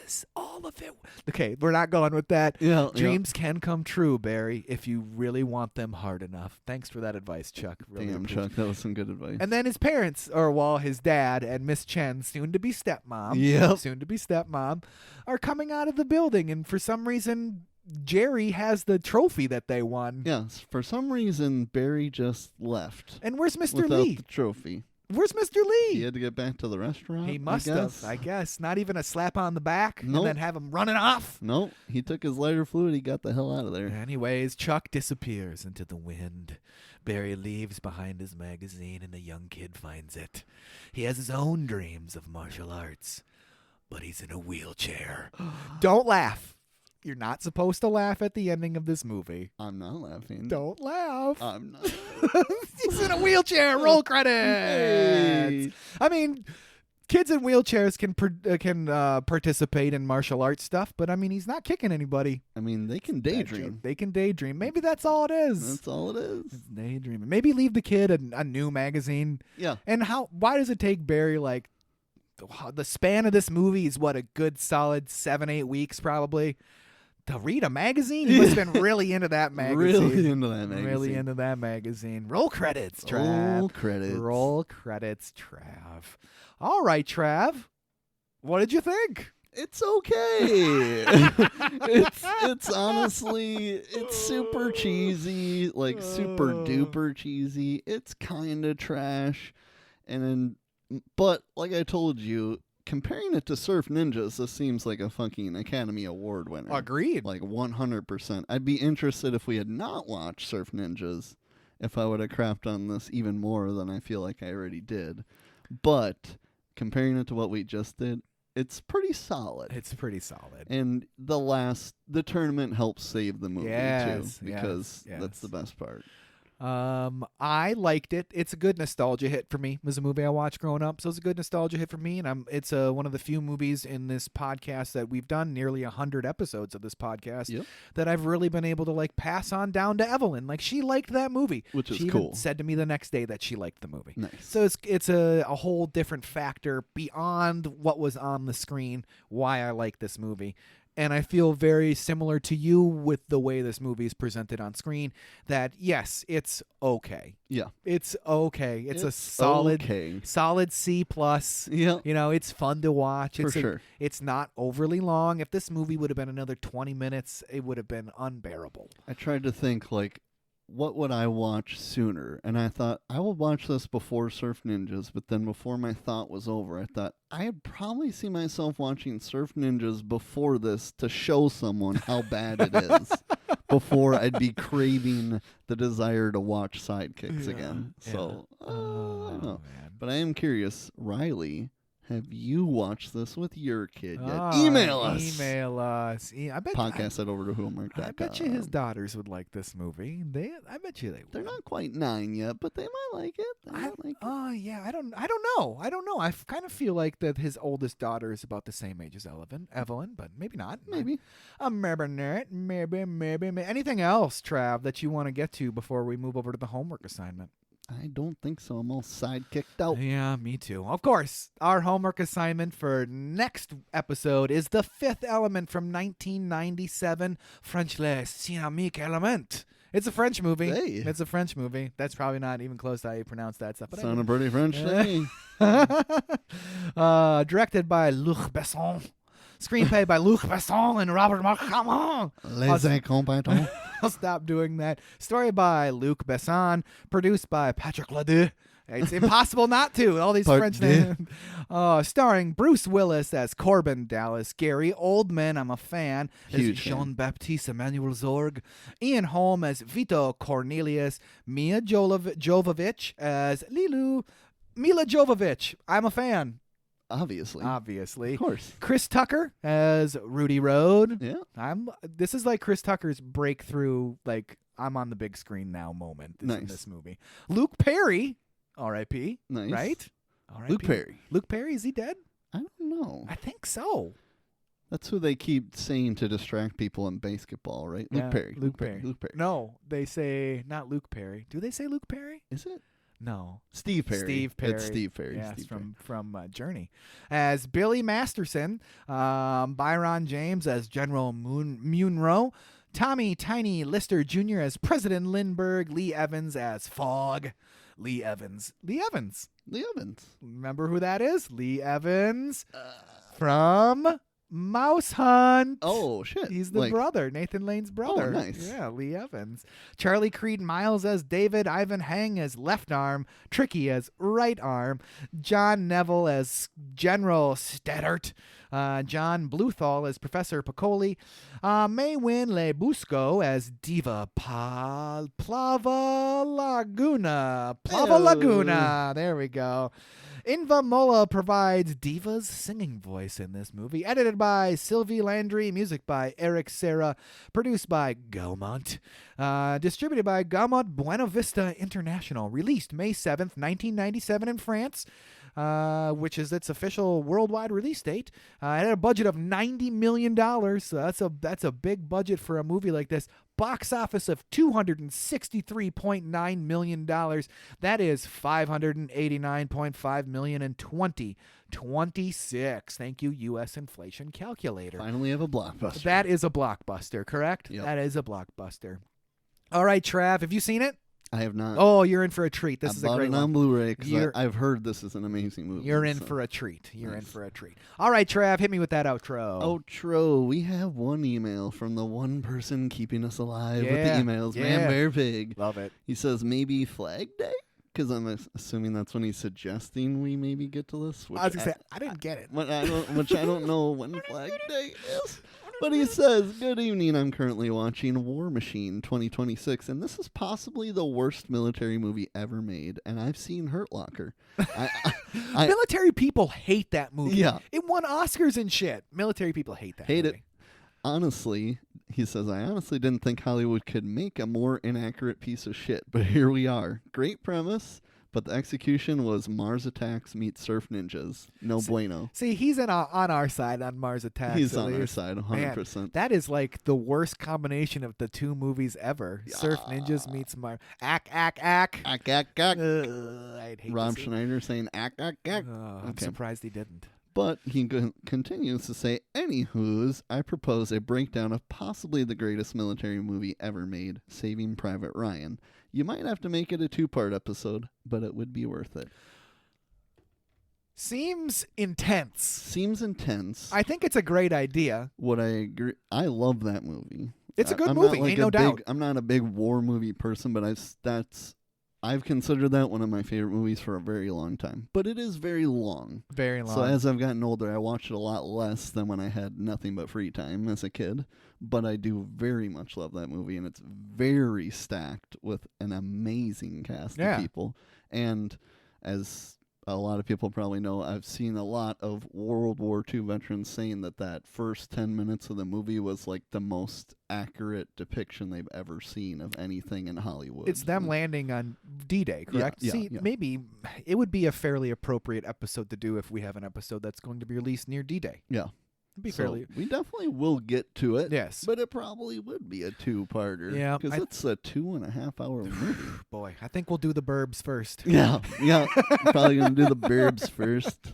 was. All of it. Okay, we're not going with that. Yeah, Dreams can come true, Barry, if you really want them hard enough. Thanks for that advice, Chuck. Really Damn, appreciate Chuck, that was some good advice. And then his parents, his dad and Miss Chen, soon-to-be stepmom, are coming out of the building, and for some reason, Jerry has the trophy that they won. Yes, for some reason, Barry just left. And where's Mr. without Lee? the trophy. Where's Mr. Lee? He had to get back to the restaurant. He must have, I guess. Not even a slap on the back and then have him running off. Nope. He took his lighter fluid. He got the hell out of there. Anyways, Chuck disappears into the wind. Barry leaves behind his magazine, and the young kid finds it. He has his own dreams of martial arts, but he's in a wheelchair. Don't laugh. You're not supposed to laugh at the ending of this movie. I'm not laughing. Don't laugh. I'm not. He's in a wheelchair. Roll credits. Hey. I mean, kids in wheelchairs can participate in martial arts stuff, but I mean, he's not kicking anybody. I mean, they can daydream. They can daydream. Maybe that's all it is. That's all it is. It's daydreaming. Maybe leave the kid a new magazine. Yeah. And why does it take Barry like the span of this movie is what, a good solid 7-8 weeks probably to read a magazine? He must have been really into that magazine. Really into that magazine. Really into that magazine. Roll credits, Trav. Roll credits. Roll credits, Trav. All right, Trav. What did you think? It's okay. it's honestly, it's super cheesy, like super duper cheesy. It's kind of trash. But like I told you, comparing it to Surf Ninjas, this seems like a fucking Academy Award winner. Agreed. Like 100%. I'd be interested if we had not watched Surf Ninjas, if I would have crapped on this even more than I feel like I already did. But comparing it to what we just did, it's pretty solid. It's pretty solid. And the tournament helps save the movie too, because yes. that's the best part. I liked it. It's a good nostalgia hit for me. It was a movie I watched growing up, so it's a good nostalgia hit for me. And it's one of the few movies in this podcast that we've done nearly 100 episodes of this podcast that I've really been able to like pass on down to Evelyn. Like she liked that movie, which is she cool. Even said to me the next day that she liked the movie. Nice. So it's a whole different factor beyond what was on the screen why I like this movie. And I feel very similar to you with the way this movie is presented on screen, that, yes, it's okay. Yeah. It's okay. It's a solid C+. Yeah. You know, it's fun to watch. For sure. It's not overly long. If this movie would have been another 20 minutes, it would have been unbearable. I tried to think, like, what would I watch sooner? And I thought, I will watch this before Surf Ninjas, but then before my thought was over, I thought, I'd probably see myself watching Surf Ninjas before this to show someone how bad it is, before I'd be craving the desire to watch Sidekicks again. So, I don't know. Man. But I am curious, Riley, have you watched this with your kid yet? Email us. Email us. I bet Podcast at OverdueHomework.com. I bet you his daughters would like this movie. I bet you they would. They're not quite 9 yet, but they might like it. Yeah. I don't know. I kind of feel like that his oldest daughter is about the same age as Evelyn, but maybe not. Maybe. Maybe. Anything else, Trav, that you want to get to before we move over to the homework assignment? I don't think so. I'm all sidekicked out. Yeah, me too. Of course, our homework assignment for next episode is The Fifth Element from 1997, French Les Cinémique Element. It's a French movie. Hey. It's a French movie. That's probably not even close to how you pronounce that stuff. But Sounded pretty French to me. Directed by Luc Besson. Screenplay by Luc Besson and Robert Marchamon. Les Incompetents. I'll stop doing that. Story by Luc Besson. Produced by Patrick Ledoux. It's impossible not to. All these French names. Starring Bruce Willis as Corbin Dallas. Gary Oldman, I'm a fan, as Jean-Baptiste Emmanuel Zorg. Ian Holm as Vito Cornelius. Mila Jovovich as Lilu. Mila Jovovich, I'm a fan. Obviously. Of course. Chris Tucker as Rudy Road. Yeah. This is like Chris Tucker's breakthrough, like, I'm on the big screen now moment in this movie. Luke Perry, R.I.P. Nice. Right? R.I.P. Luke Perry. Luke Perry, is he dead? I don't know. I think so. That's who they keep saying to distract people in basketball, right? Yeah, Luke Perry. Luke Perry. No, they say not Luke Perry. Do they say Luke Perry? Is it? No. Steve Perry. Steve Perry. It's Steve Perry. Yes, Steve from Journey. As Billy Masterson, Byron James as General Munro, Tommy Tiny Lister Jr. as President Lindbergh, Lee Evans as Fogg. Lee Evans. Remember who that is? Lee Evans from Mouse Hunt. Oh, shit. He's the brother, Nathan Lane's brother. Oh, nice. Yeah, Lee Evans. Charlie Creed Miles as David, Ivan Hang as left arm, Tricky as right arm, John Neville as General Steddart, John Bluthal as Professor Piccoli, Maywin Lebusco as Diva Plava Laguna. There we go. Inva Mola provides Diva's singing voice in this movie. Edited by Sylvie Landry. Music by Eric Serra. Produced by Gaumont. Distributed by Gaumont Buena Vista International. Released May 7th, 1997 in France, which is its official worldwide release date. It had a budget of $90 million. So that's a big budget for a movie like this. Box office of $263.9 million. That is $589.5 million in 2026. Thank you, U.S. inflation calculator. Finally have a blockbuster. That is a blockbuster, correct? Yep. That is a blockbuster. All right, Trav, have you seen it? I have not. Oh, you're in for a treat. This is a great one. I bought it on Blu-ray because You're- I've heard this is an amazing movie. You're in for a treat. You're in for a treat. All right, Trav, hit me with that outro. Outro. We have one email from the one person keeping us alive with the Yeah, emails. yeah. Man Bear Pig. Love it. He says maybe Flag Day? Because I'm assuming that's when he's suggesting we maybe get to this. Which I was going to say, I didn't get it. which I don't know when Flag Day is. But he says, good evening, I'm currently watching War Machine 2026, and this is possibly the worst military movie ever made, and I've seen Hurt Locker. Military people hate that movie. Yeah. It won Oscars and shit. Military people hate that Hate movie. it. Honestly, he says, I honestly didn't think Hollywood could make a more inaccurate piece of shit, but here we are. Great premise, but the execution was Mars Attacks meets Surf Ninjas. No bueno. See, he's on our side on Mars Attacks. He's at on our least. side, Man, 100%. that is like the worst combination of the two movies ever. Surf Ninjas meets Mars. Ack. Ack, ack, ack. I'd hate Rob to see it. Schneider saying ack, ack, ack. I'm Okay. surprised he didn't. But he continues to say, anywho's, I propose a breakdown of possibly the greatest military movie ever made, Saving Private Ryan. You might have to make it a 2-part episode, but it would be worth it. Seems intense. Seems intense. I think it's a great idea. Would I agree? I love that movie. It's a good I'm movie, not ain't no doubt. I'm not a big war movie person, but I've considered that one of my favorite movies for a very long time. But it is very long. Very long. So as I've gotten older, I watch it a lot less than when I had nothing but free time as a kid. But I do very much love that movie, and it's very stacked with an amazing cast of people. And as a lot of people probably know, I've seen a lot of World War II veterans saying that first 10 minutes of the movie was like the most accurate depiction they've ever seen of anything in Hollywood. It's them landing on D-Day, correct? Yeah, See, yeah. maybe it would be a fairly appropriate episode to do if we have an episode that's going to be released near D-Day. Yeah. It'd be So fairly... we definitely will get to it. Yes. But it probably would be a 2-parter. Yeah, Because it's a 2.5-hour movie. Boy, I think we'll do the Burbs first. Yeah. Probably going to do the Burbs first.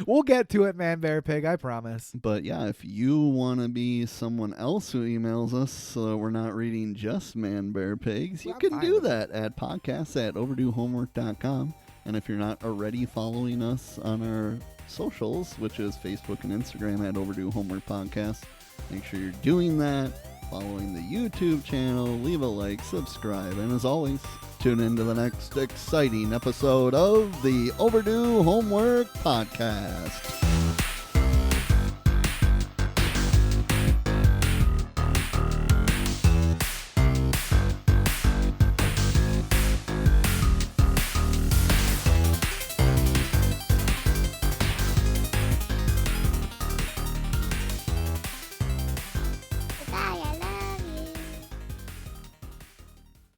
We'll get to it, Man Bear Pig, I promise. But yeah, if you want to be someone else who emails us so that we're not reading just Man Bear Pigs, you I'm can fine do with that at podcasts@overduehomework.com. And if you're not already following us on our socials, which is Facebook and Instagram at Overdue Homework Podcast, make sure you're doing that, following the YouTube channel, leave a like, subscribe, and as always, tune in to the next exciting episode of the Overdue Homework Podcast.